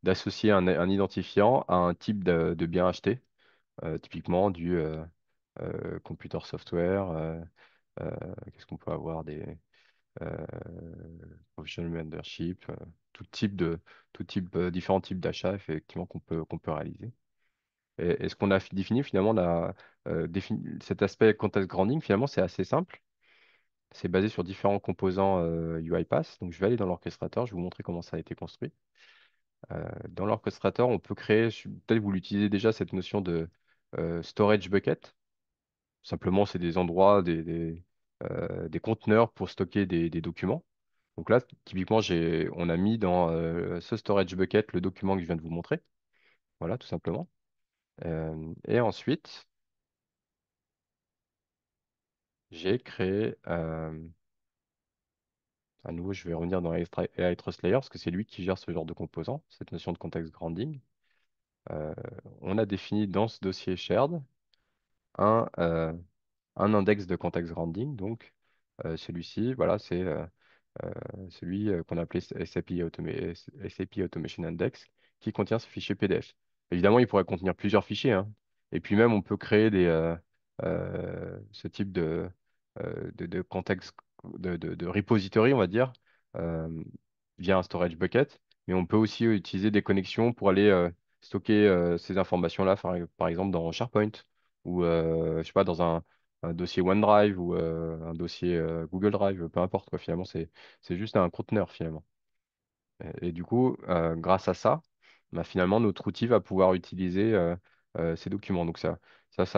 d'associer un identifiant à un type de bien acheté, typiquement du computer software. Euh, Qu'est-ce qu'on peut avoir euh, professional membership, tout type, différents types d'achats effectivement qu'on peut réaliser. Et ce qu'on a défini finalement, cet aspect context grounding, finalement, c'est assez simple. C'est basé sur différents composants UiPath. Donc, je vais aller dans l'orchestrateur, je vais vous montrer comment ça a été construit. Dans l'orchestrateur, on peut créer, peut-être vous l'utilisez déjà, cette notion de storage bucket. Simplement, c'est des endroits, des conteneurs pour stocker des documents. Donc là, typiquement, on a mis dans ce storage bucket le document que je viens de vous montrer. Voilà, tout simplement. Et ensuite, j'ai créé, à nouveau, je vais revenir dans AI Trust Layer parce que c'est lui qui gère ce genre de composants, cette notion de context grounding. Euh, on a défini dans ce dossier shared un, euh, un index de context grounding. Donc, celui-ci, voilà, c'est euh, celui qu'on appelait SAP Automation Index, qui contient ce fichier PDF. Évidemment, il pourrait contenir plusieurs fichiers, hein. Et puis même, on peut créer ce type de contexte, de repository, on va dire, euh, via un storage bucket. Mais on peut aussi utiliser des connexions pour aller stocker ces informations-là, par exemple dans SharePoint ou je sais pas, dans un dossier OneDrive ou un dossier Google Drive, peu importe quoi, finalement, c'est juste un conteneur finalement. Et du coup, grâce à ça, bah, finalement, notre outil va pouvoir utiliser ces documents. Donc ça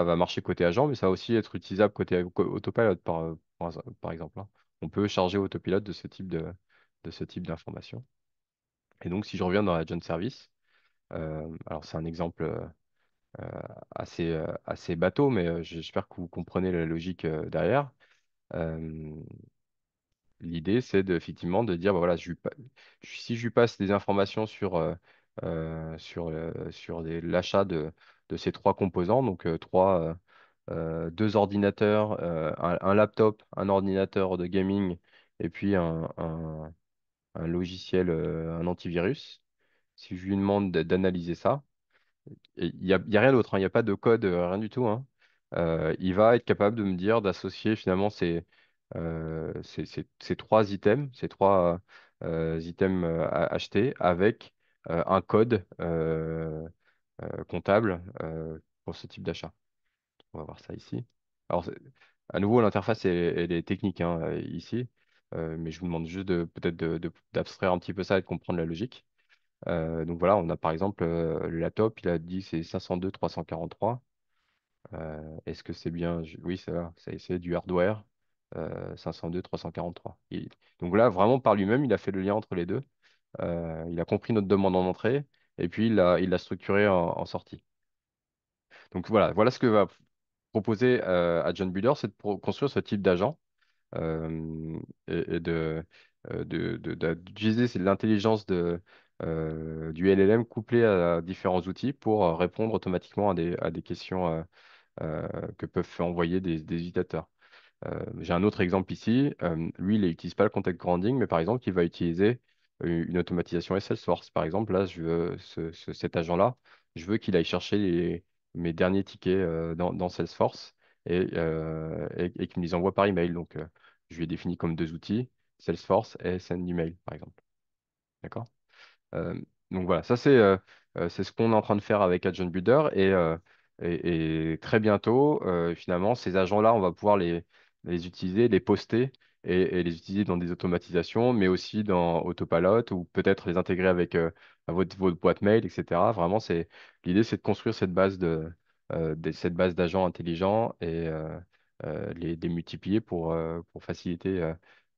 va marcher côté agent, mais ça va aussi être utilisable côté Autopilot, par exemple, hein. On peut charger Autopilot de ce type d'information. Et donc, si je reviens dans Agent Service, alors c'est un exemple assez bateau, mais j'espère que vous comprenez la logique derrière. Euh, L'idée, c'est effectivement de dire, bah voilà, si je lui passe des informations sur l'achat de ces trois composants, donc deux ordinateurs, un laptop, un ordinateur de gaming et puis un logiciel, un antivirus, si je lui demande d'analyser ça, et il y a rien d'autre, hein, il n'y a pas de code, rien du tout, hein. Il va être capable de me dire d'associer finalement ces trois items, ces trois items achetés avec un code comptable pour ce type d'achat. On va voir ça ici. Alors, à nouveau, l'interface, elle est technique, hein, ici. Mais je vous demande juste peut-être d'abstraire un petit peu ça et de comprendre la logique. Donc voilà, on a par exemple le laptop, il a dit c'est 502 343. Est-ce que c'est bien? Oui, c'est ça, c'est du hardware 502 343. Donc là, vraiment par lui-même, il a fait le lien entre les deux. Il a compris notre demande en entrée et puis il l'a structuré en sortie. Donc voilà ce que va proposer à John Builder, c'est de construire ce type d'agent et d'utiliser l'intelligence du LLM couplée à différents outils pour répondre automatiquement à des questions que peuvent envoyer des utilisateurs. J'ai un autre exemple ici. Lui, il n'utilise pas le context grounding, mais par exemple, il va utiliser une automatisation Salesforce. Par exemple, là, je veux cet agent-là, je veux qu'il aille chercher mes derniers tickets dans Salesforce et qu'il me les envoie par email. Donc, je lui ai défini comme deux outils, Salesforce et Send Email, par exemple. D'accord? Euh, donc voilà, ça c'est ce qu'on est en train de faire avec Agent Builder et très bientôt, finalement, ces agents-là, on va pouvoir les utiliser, les poster et les utiliser dans des automatisations, mais aussi dans Autopilot ou peut-être les intégrer avec votre boîte mail, etc. Vraiment, l'idée, c'est de construire cette base cette base d'agents intelligents et les multiplier pour faciliter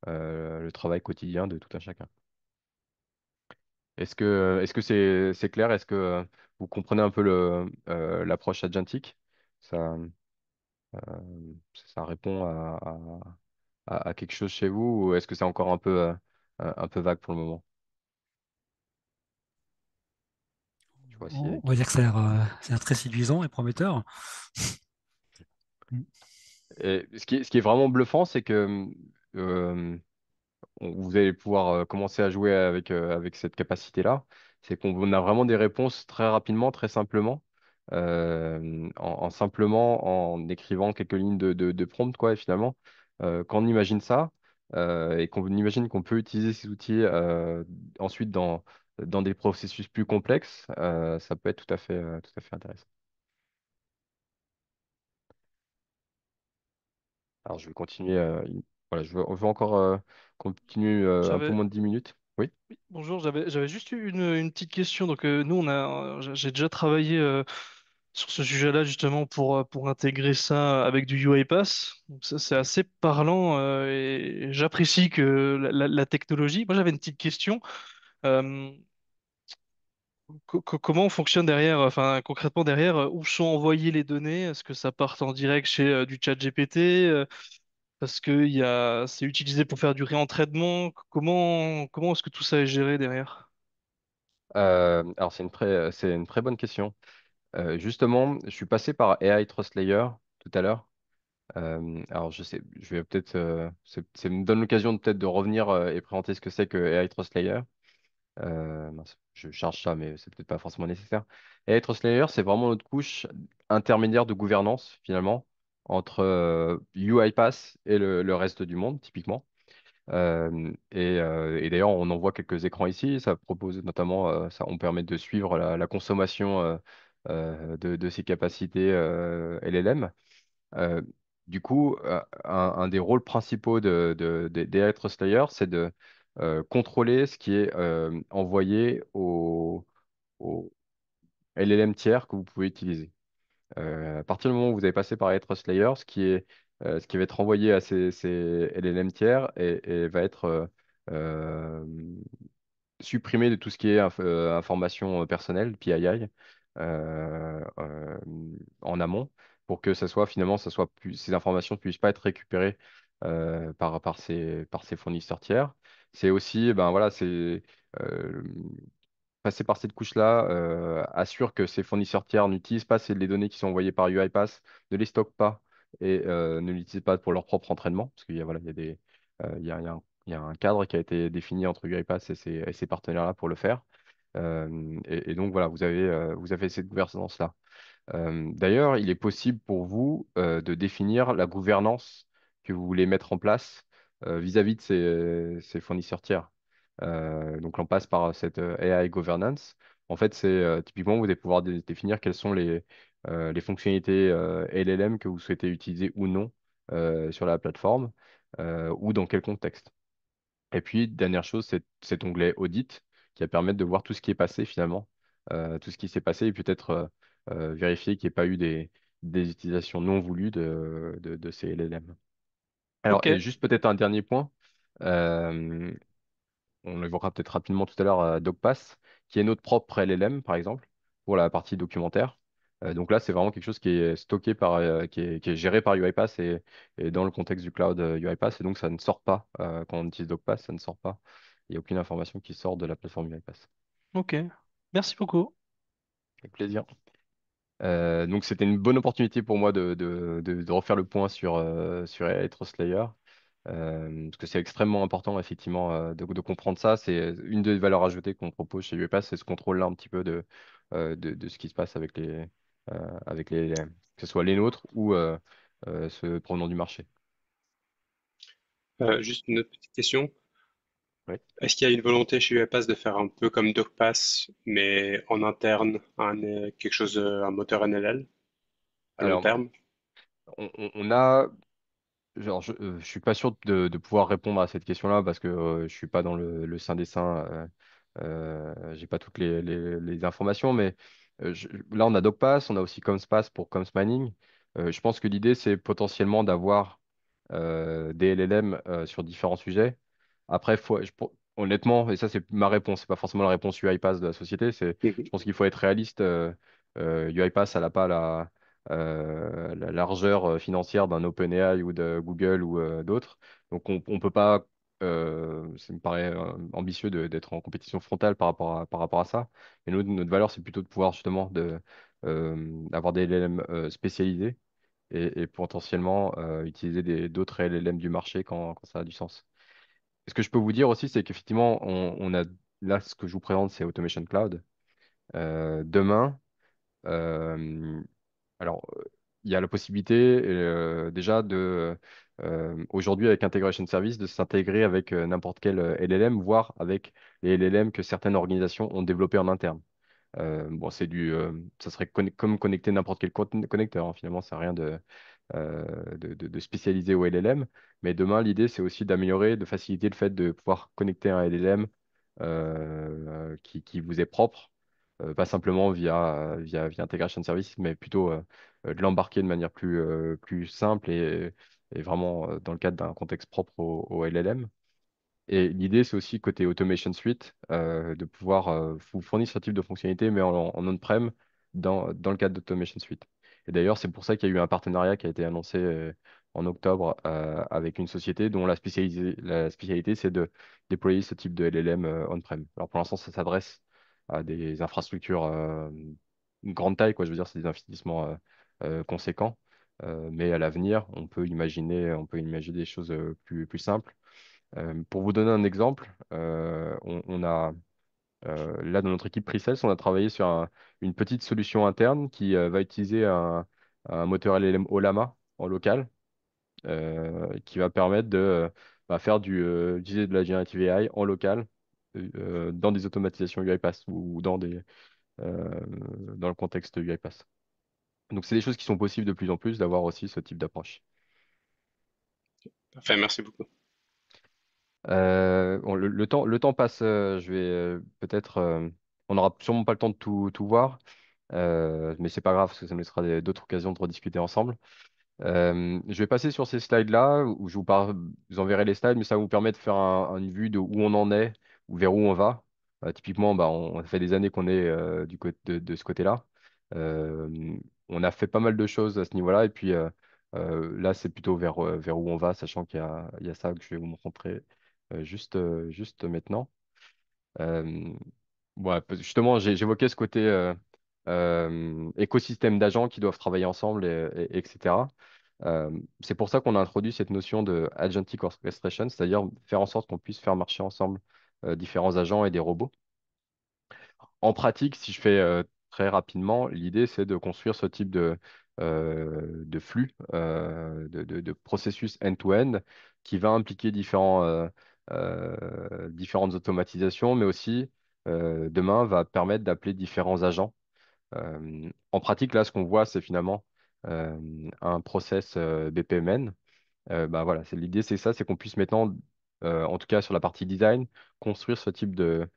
le travail quotidien de tout un chacun. Est-ce que c'est clair? Est-ce que vous comprenez un peu l'approche agentique? Ça, ça répond à quelque chose chez vous ou est-ce que c'est encore un peu vague pour le moment? Je vois s'il y a des On va dire que questions. ça a l'air très séduisant et prometteur. Mm. Et ce qui est vraiment bluffant, c'est que euh, vous allez pouvoir commencer à jouer avec cette capacité-là. C'est qu'on a vraiment des réponses très rapidement, très simplement, en simplement en écrivant quelques lignes de prompt, quoi, et finalement, quand on imagine ça, et qu'on imagine qu'on peut utiliser ces outils ensuite dans des processus plus complexes, ça peut être tout à fait intéressant. Alors, je vais continuer. Voilà, on veut encore continuer un peu J'avais, moins de 10 minutes. Oui? oui, bonjour, j'avais juste une petite question. Donc, nous, j'ai déjà travaillé sur ce sujet-là justement pour intégrer ça avec du UiPath. Donc, ça, c'est assez parlant et j'apprécie que la technologie. Moi, j'avais une petite question. Euh, comment fonctionne derrière, enfin, concrètement derrière, où sont envoyées les données? Est-ce que ça part en direct chez du chat GPT? Parce que c'est utilisé pour faire du réentraînement. Comment est-ce que tout ça est géré derrière? Alors, c'est une très bonne question. Justement, je suis passé par AI Trust Layer tout à l'heure. Alors, je sais, je vais peut-être, ça me donne l'occasion peut-être de revenir et présenter ce que c'est que AI Trust Layer. Mince, je charge ça, mais c'est peut-être pas forcément nécessaire. AI Trust Layer, c'est vraiment notre couche intermédiaire de gouvernance, finalement, entre UiPath et le reste du monde, typiquement. Et d'ailleurs, on en voit quelques écrans ici. Ça propose notamment, on permet de suivre la consommation de ces capacités LLM. Euh, du coup, un des rôles principaux des AI Trust Layer, c'est de contrôler ce qui est envoyé aux LLM tiers que vous pouvez utiliser. À partir du moment où vous avez passé par Trust Layer, ce qui va être envoyé à ces LLM tiers et va être euh, supprimé de tout ce qui est information personnelle, PII, euh, en amont, pour que ça soit finalement, ces informations ne puissent pas être récupérées par ces fournisseurs tiers. C'est aussi, ben voilà, euh, passer par cette couche-là assure que ces fournisseurs tiers n'utilisent pas les données qui sont envoyées par UiPath, ne les stockent pas et ne l'utilisent pas pour leur propre entraînement, parce qu'il y a, voilà, il y a un cadre qui a été défini entre UiPath et ces partenaires-là pour le faire. Et donc voilà, vous avez cette gouvernance-là. D'ailleurs, il est possible pour vous de définir la gouvernance que vous voulez mettre en place vis-à-vis de ces fournisseurs tiers. Donc, on passe par cette AI governance. En fait, c'est typiquement, vous allez pouvoir définir quelles sont les fonctionnalités LLM que vous souhaitez utiliser ou non sur la plateforme ou dans quel contexte. Et puis, dernière chose, c'est cet onglet audit qui va permettre de voir tout ce qui est passé finalement, tout ce qui s'est passé et peut-être vérifier qu'il n'y ait pas eu des utilisations non voulues de ces LLM. Alors, Ok. et juste peut-être un dernier point, on l'évoquera peut-être rapidement tout à l'heure à DocPass. qui est notre propre LLM, par exemple, pour la partie documentaire. Donc là, c'est vraiment quelque chose qui est stocké qui est géré par UiPath et dans le contexte du cloud UiPath. Et donc, ça ne sort pas, quand on utilise DocPath, ça ne sort pas. Il n'y a aucune information qui sort de la plateforme UiPath. Ok. Merci beaucoup. Avec plaisir. Donc c'était une bonne opportunité pour moi de refaire le point sur AI Trust Layer. Parce que c'est extrêmement important effectivement de comprendre ça. C'est une des valeurs ajoutées qu'on propose chez UiPath, c'est ce contrôle-là un petit peu de ce qui se passe que ce soit les nôtres ou ceux provenant du marché. Juste une autre petite question. Oui. Est-ce qu'il y a une volonté chez UiPath de faire un peu comme DocPass, mais en interne, quelque chose, un moteur NLL à long Alors, terme? on a genre, je suis pas sûr de pouvoir répondre à cette question-là parce que je suis pas dans le sein des saints. J'ai pas toutes les informations, mais là on a DocPass, on a aussi ComSpace pour ComsMining. Je pense que l'idée c'est potentiellement d'avoir des LLM sur différents sujets. Après, honnêtement, et ça c'est ma réponse, c'est pas forcément la réponse UiPath de la société, je Mhm. pense qu'il faut être réaliste. UiPath, elle n'a pas la largeur financière d'un OpenAI ou de Google ou d'autres. Donc on peut pas, ça me paraît ambitieux d'être en compétition frontale par rapport à ça. Et nous, notre valeur, c'est plutôt de pouvoir justement avoir des LLM spécialisés et potentiellement utiliser d'autres LLM du marché quand ça a du sens. Et ce que je peux vous dire aussi, c'est qu'effectivement, on a là, ce que je vous présente, c'est Automation Cloud. Demain, euh, alors, il y a la possibilité déjà aujourd'hui avec Integration Service, de s'intégrer avec n'importe quel LLM, voire avec les LLM que certaines organisations ont développés en interne. Bon, ça serait comme connecter n'importe quel connecteur, hein. Finalement, ça n'a rien de spécialisé au LLM. Mais demain, l'idée, c'est aussi d'améliorer, de faciliter le fait de pouvoir connecter un LLM qui vous est propre, pas simplement via Integration Service, mais plutôt de l'embarquer de manière plus simple et vraiment dans le cadre d'un contexte propre au LLM. Et l'idée, c'est aussi côté Automation Suite, de pouvoir vous fournir ce type de fonctionnalité, mais en on-prem dans le cadre d'Automation Suite. Et d'ailleurs, c'est pour ça qu'il y a eu un partenariat qui a été annoncé en octobre avec une société dont la spécialité, c'est de déployer ce type de LLM on-prem. Alors pour l'instant, ça s'adresse à des infrastructures de grande taille, quoi. Je veux dire, c'est des investissements conséquents. Mais à l'avenir, on peut imaginer des choses plus simples. Pour vous donner un exemple, on a là dans notre équipe Pre-Sales, on a travaillé sur une petite solution interne qui va utiliser un moteur LLM Olama en local, qui va permettre de faire utiliser de la generative AI en local dans des automatisations UiPath ou euh, dans le contexte UiPath. Donc c'est des choses qui sont possibles de plus en plus d'avoir aussi ce type d'approche. Parfait, merci beaucoup. Bon, le temps passe. Je vais peut-être. On n'aura sûrement pas le temps de tout voir, mais c'est pas grave parce que ça nous laissera d'autres occasions de rediscuter ensemble. Je vais passer sur ces slides-là où vous enverrai les slides, mais ça va vous permet de faire une vue de où on en est ou vers où on va. Typiquement, bah, on fait des années qu'on est du côté de ce côté-là. Euh, on a fait pas mal de choses à ce niveau-là, et puis là, c'est plutôt vers où on va, sachant qu'il y a ça que je vais vous montrer juste maintenant. Euh, ouais, justement, j'évoquais ce côté écosystème d'agents qui doivent travailler ensemble, etc. C'est pour ça qu'on a introduit cette notion de agentic orchestration, c'est-à-dire faire en sorte qu'on puisse faire marcher ensemble différents agents et des robots. En pratique, si je fais très rapidement, l'idée c'est de construire ce type de flux, de processus end-to-end qui va impliquer différentes automatisations, mais aussi demain va permettre d'appeler différents agents. En pratique, là, ce qu'on voit, c'est finalement un process BPMN. Bah voilà, l'idée, c'est ça, c'est qu'on puisse maintenant, en tout cas sur la partie design, construire ce type de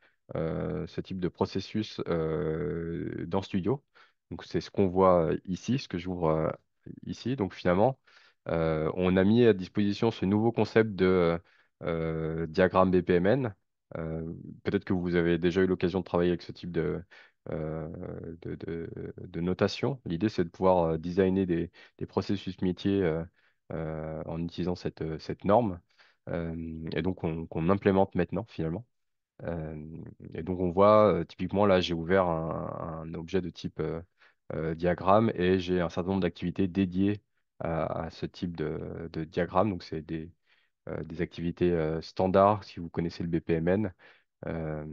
processus dans Studio. Donc c'est ce qu'on voit ici, ce que j'ouvre ici. Donc finalement, on a mis à disposition ce nouveau concept de diagramme BPMN Euh, Peut-être que vous avez déjà eu l'occasion de travailler avec ce type euh, de notation. L'idée, c'est de pouvoir designer des processus métiers en utilisant cette norme et donc qu'on implémente maintenant finalement. Euh, et donc on voit typiquement là, j'ai ouvert un objet de type diagramme et j'ai un certain nombre d'activités dédiées à ce type de diagramme. Donc c'est des activités standards si vous connaissez le BPMN. Euh,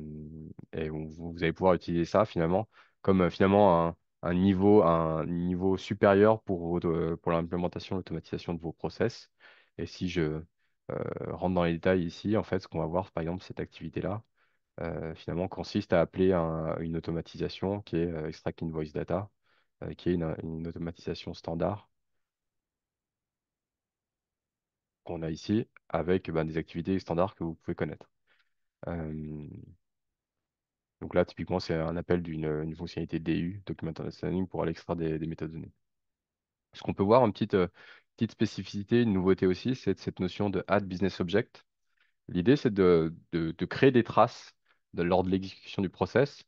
et vous allez pouvoir utiliser ça finalement comme finalement un niveau supérieur pour l'implémentation, l'automatisation de vos process. Et si je rentre dans les détails ici, en fait, ce qu'on va voir, par exemple, cette activité-là, finalement, consiste à appeler une automatisation qui est Extract Invoice Data, qui est une automatisation standard qu'on a ici avec ben, des activités standards que vous pouvez connaître. Euh, Donc là, typiquement, c'est un appel d'une fonctionnalité DU, Document Understanding, pour aller extraire des métadonnées. Ce qu'on peut voir, une petite spécificité, une nouveauté aussi, c'est cette notion de Add Business Object. L'idée, c'est de créer des traces lors de l'exécution du process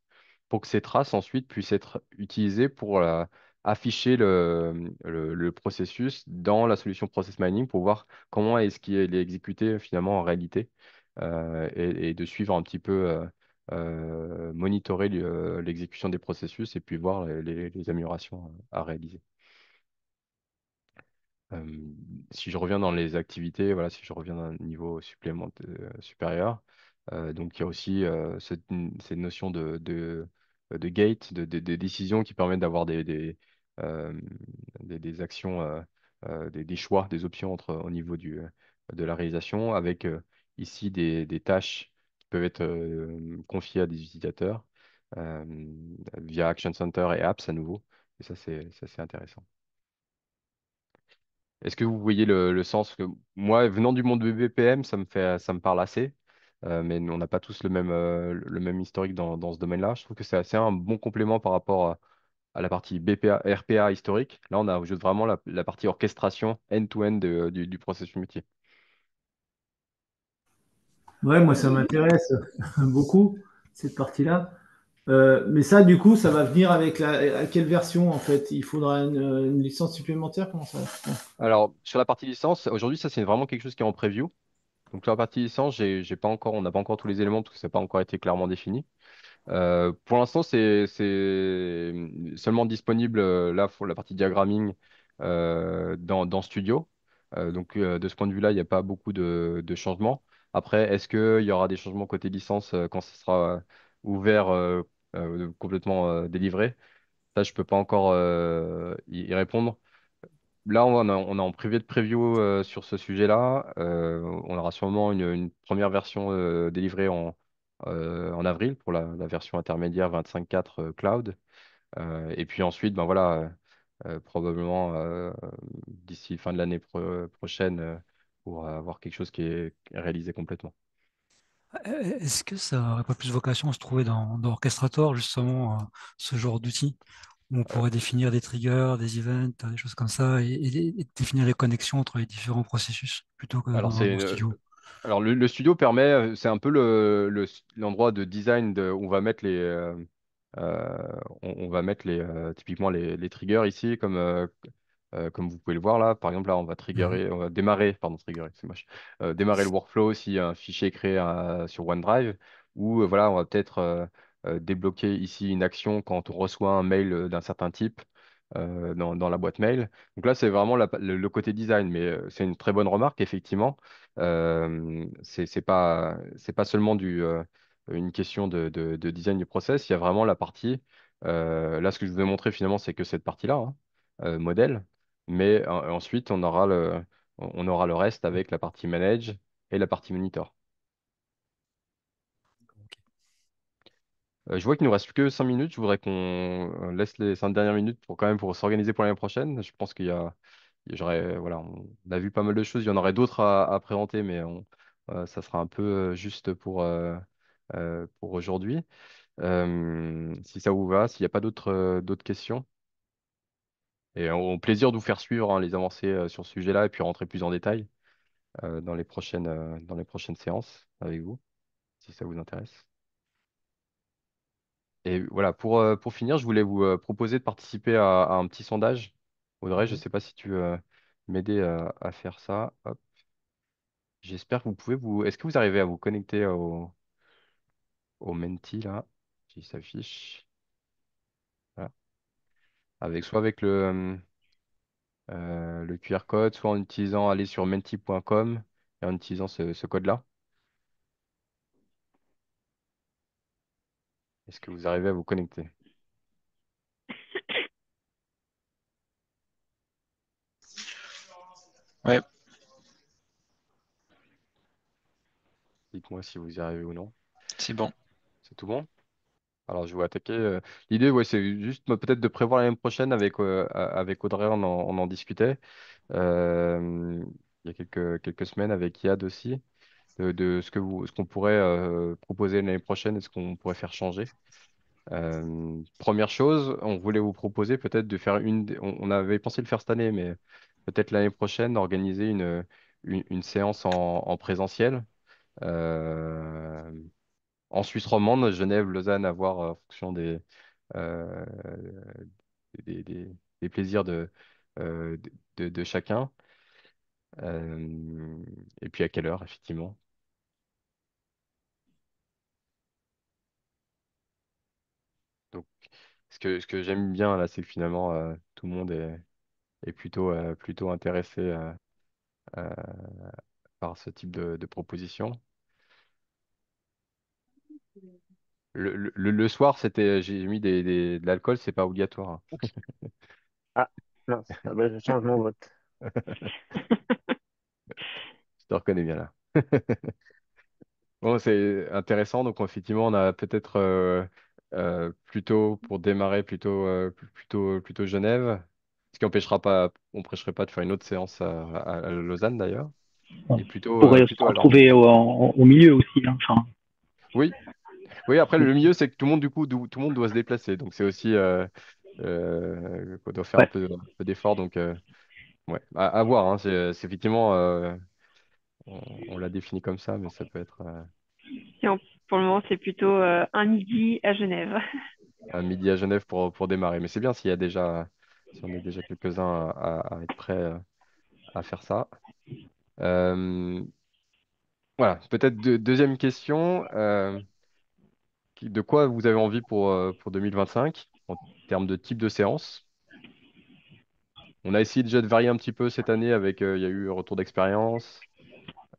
pour que ces traces ensuite puissent être utilisées pour afficher le processus dans la solution Process Mining pour voir comment est-ce qu'il est exécuté finalement en réalité et de suivre un petit peu, monitorer l'exécution des processus et puis voir les améliorations à réaliser. Euh, Si je reviens dans les activités, voilà, si je reviens d'un niveau supérieur, donc il y a aussi cette notion de gate, de décision qui permettent d'avoir euh, des actions, des choix, des options au niveau de la réalisation, avec ici des tâches qui peuvent être confiées à des utilisateurs euh, via Action Center et Apps à nouveau. Et ça, c'est intéressant. Est-ce que vous voyez le sens que moi, venant du monde du BPM, ça me parle assez, mais on n'a pas tous le même historique dans ce domaine-là. Je trouve que c'est assez un bon complément par rapport à la partie BPA, RPA historique. Là, on a juste vraiment la partie orchestration end-to-end du processus métier. Ouais, moi, ça m'intéresse beaucoup, cette partie-là. Mais ça, du coup, ça va venir avec à quelle version, en fait? Il faudra une licence supplémentaire? Comment ça? Alors, sur la partie licence, aujourd'hui, ça, c'est vraiment quelque chose qui est en preview. Donc, sur la partie licence, on n'a pas encore tous les éléments parce que ça n'a pas encore été clairement défini. Pour l'instant, c'est seulement disponible là pour la partie diagramming dans Studio. De ce point de vue-là, il n'y a pas beaucoup de changements. Après, est-ce qu'il y aura des changements côté licence quand ce sera ouvert, complètement délivré? Ça, je peux pas encore y répondre. Là, on est en privé de preview sur ce sujet-là. On aura sûrement une première version délivrée en avril pour la version intermédiaire 25.4 Cloud. Et puis ensuite, ben voilà, probablement d'ici fin de l'année prochaine pour avoir quelque chose qui est réalisé complètement. Est-ce que ça n'aurait pas plus vocation à se trouver dans Orchestrator, justement, ce genre d'outil, où on Euh, pourrait définir des triggers, des events, des choses comme ça, et définir les connexions entre les différents processus, plutôt que alors, dans Studio? alors le studio permet, c'est un peu l'endroit de design où on va mettre on va mettre typiquement les triggers ici, comme vous pouvez le voir là. Par exemple, là, Mhm. on va démarrer, pardon, triggerer, c'est moche. Démarrer le workflow s'il y a un fichier créé sur OneDrive, ou voilà, on va peut-être débloquer ici une action quand on reçoit un mail d'un certain type dans la boîte mail. Donc là, c'est vraiment le côté design, mais c'est une très bonne remarque, effectivement. C'est pas seulement une question de design du process, il y a vraiment la partie. Là, ce que je vous ai montré finalement, c'est que cette partie-là, hein, modèle. Mais ensuite, on aura le reste avec la partie manage et la partie monitor. Je vois qu'il nous reste plus que 5 minutes. Je voudrais qu'on laisse les 5 dernières minutes pour quand même pour s'organiser pour l'année prochaine. Je pense voilà, on a vu pas mal de choses. Il y en aurait d'autres à présenter, mais ça sera un peu juste pour aujourd'hui. Si ça vous va, s'il n'y a pas d'autres questions. Et au plaisir de vous faire suivre hein, les avancées sur ce sujet-là et puis rentrer plus en détail dans les prochaines séances avec vous. si ça vous intéresse. Et voilà, pour finir, je voulais vous proposer de participer à un petit sondage. Audrey, je ne Mhm. sais pas si tu veux m'aider à faire ça. Hop. J'espère que vous pouvez vous. Est-ce que vous arrivez à vous connecter au Menti là, qui s'affiche? Voilà. Soit avec le QR code, soit en utilisant aller sur menti.com et en utilisant ce code-là. Est-ce que vous arrivez à vous connecter? Ouais, Dites-moi si vous y arrivez ou non. c'est bon. C'est tout bon? Alors, je vais attaquer. L'idée, ouais, c'est juste peut-être de prévoir l'année prochaine avec Audrey, on en discutait. Il y a quelques semaines avec Yad aussi, de ce qu'on pourrait proposer l'année prochaine et ce qu'on pourrait faire changer. Première chose, on voulait vous proposer peut-être de faire on avait pensé le faire cette année, mais peut-être l'année prochaine, d'organiser une séance en présentiel. Euh, En Suisse romande, Genève, Lausanne, à voir en fonction euh, des, des- des plaisirs euh, de chacun. Euh, et puis à quelle heure, effectivement. Donc, ce que j'aime bien là, c'est que finalement, tout le monde est plutôt intéressé euh, par ce type de proposition. Le soir, j'ai mis de l'alcool, c'est pas obligatoire, hein. Ok. Ah, mince. Ah bah, je change mon vote. Je te reconnais bien là. Bon, c'est intéressant. Donc, effectivement, on a peut-être plutôt pour démarrer plutôt Genève, ce qui empêchera pas, on prêcherait pas de faire une autre séance à Lausanne d'ailleurs, On et pourrait se plutôt à Lorient. retrouver au milieu aussi, hein. Enfin, Oui, oui. Après, le mieux, c'est que tout le monde du coup, tout le monde doit se déplacer. Donc, c'est aussi qu'on doit faire ouais. un peu d'effort. Donc, ouais, à voir, hein. C'est effectivement, on l'a défini comme ça, mais ça peut être Et pour le moment, c'est plutôt un midi à Genève. un midi à Genève pour démarrer. Mais c'est bien si on est déjà quelques-uns à être prêts à faire ça. Euh, voilà, peut-être deuxième question. De quoi vous avez envie pour 2025 en termes de type de séance? On a essayé déjà de varier un petit peu cette année avec, il y a eu retour d'expérience,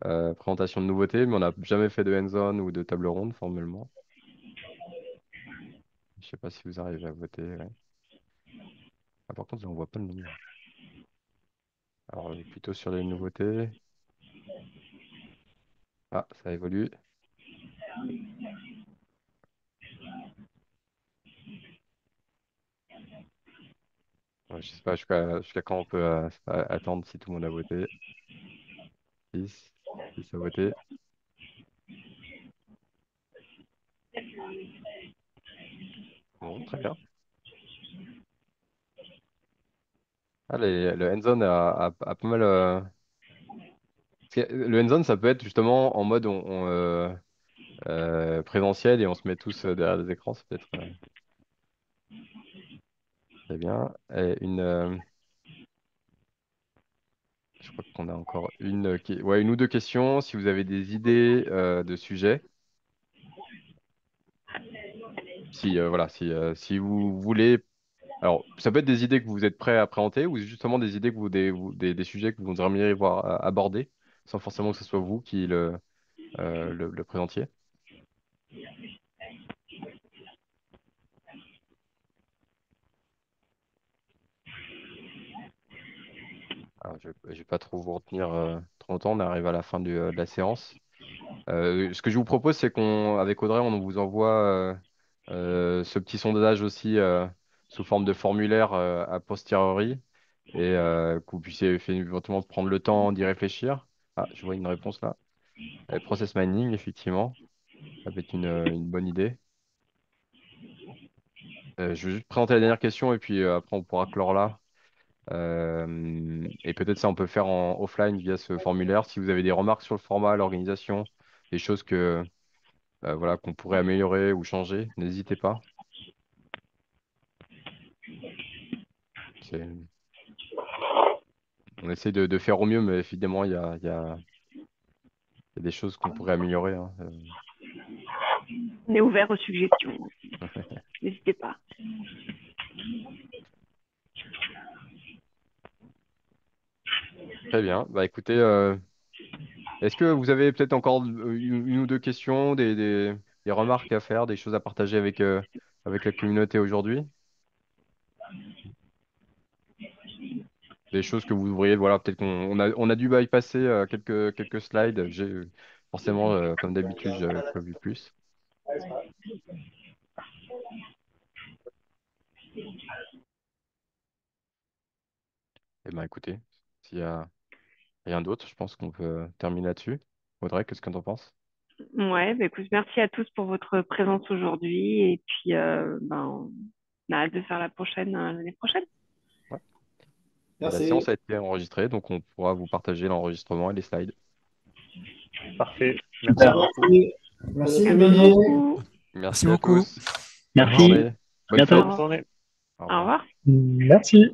présentation de nouveautés, mais on n'a jamais fait de hands-on ou de table ronde formellement. Je sais pas si vous arrivez à voter. Ouais. Ah, par contre, là, on voit pas le nombre. Alors, plutôt sur les nouveautés. Ah, ça évolue. Ouais, je sais pas jusqu'à quand on peut attendre si tout le monde a voté. 6, 6 a voté. Bon, très bien. Ah, le hands-on a pas mal. Parce que le hands-on, ça peut être justement en mode présentiel et on se met tous derrière des écrans. Ça peut être très bien. Je crois qu'on a encore ouais, une ou deux questions. Si vous avez des idées de sujets, si vous voulez. Alors, ça peut être des idées que vous êtes prêts à présenter ou justement des idées des sujets que vous aimeriez voir abordés, sans forcément que ce soit vous qui le présentiez. Alors, je ne vais pas trop vous retenir trop longtemps, on arrive à la fin de la séance. Ce que je vous propose, c'est avec Audrey, on vous envoie ce petit sondage aussi sous forme de formulaire a posteriori et que vous puissiez éventuellement prendre le temps d'y réfléchir. Ah, je vois une réponse là. Process mining, effectivement, ça peut être une bonne idée. Je vais juste présenter la dernière question et puis après on pourra clore là. Et peut-être ça on peut le faire en offline via ce formulaire. Si vous avez des remarques sur le format, l'organisation, des choses voilà, qu'on pourrait améliorer ou changer, n'hésitez pas. C'est- On essaie de faire au mieux, mais évidemment, il y a des choses qu'on pourrait améliorer, hein. On est ouvert aux suggestions. N'hésitez pas. Très bien. Bah écoutez, est-ce que vous avez peut-être encore une ou deux questions, des remarques à faire, des choses à partager avec la communauté aujourd'hui? Des choses que vous voudriez, voilà, peut-être qu'on a dû bypasser quelques slides. Forcément, comme d'habitude, j'avais prévu plus. Eh bien, écoutez, s'il y a rien d'autre, je pense qu'on peut terminer là-dessus. Audrey, qu'est-ce que tu en penses? Ouais, bah écoute, merci à tous pour votre présence aujourd'hui. Et puis, ben, on a hâte de faire la prochaine l'année prochaine. Ouais. Et la Merci. séance a été enregistrée, donc on pourra vous partager l'enregistrement et les slides. Parfait. Merci Super. beaucoup. Merci. Merci Merci Olivier. beaucoup. Merci à beaucoup. tous. Bonne Merci. journée. Bonne Bientôt. fête. Bonne journée. Au Au revoir. revoir. Merci.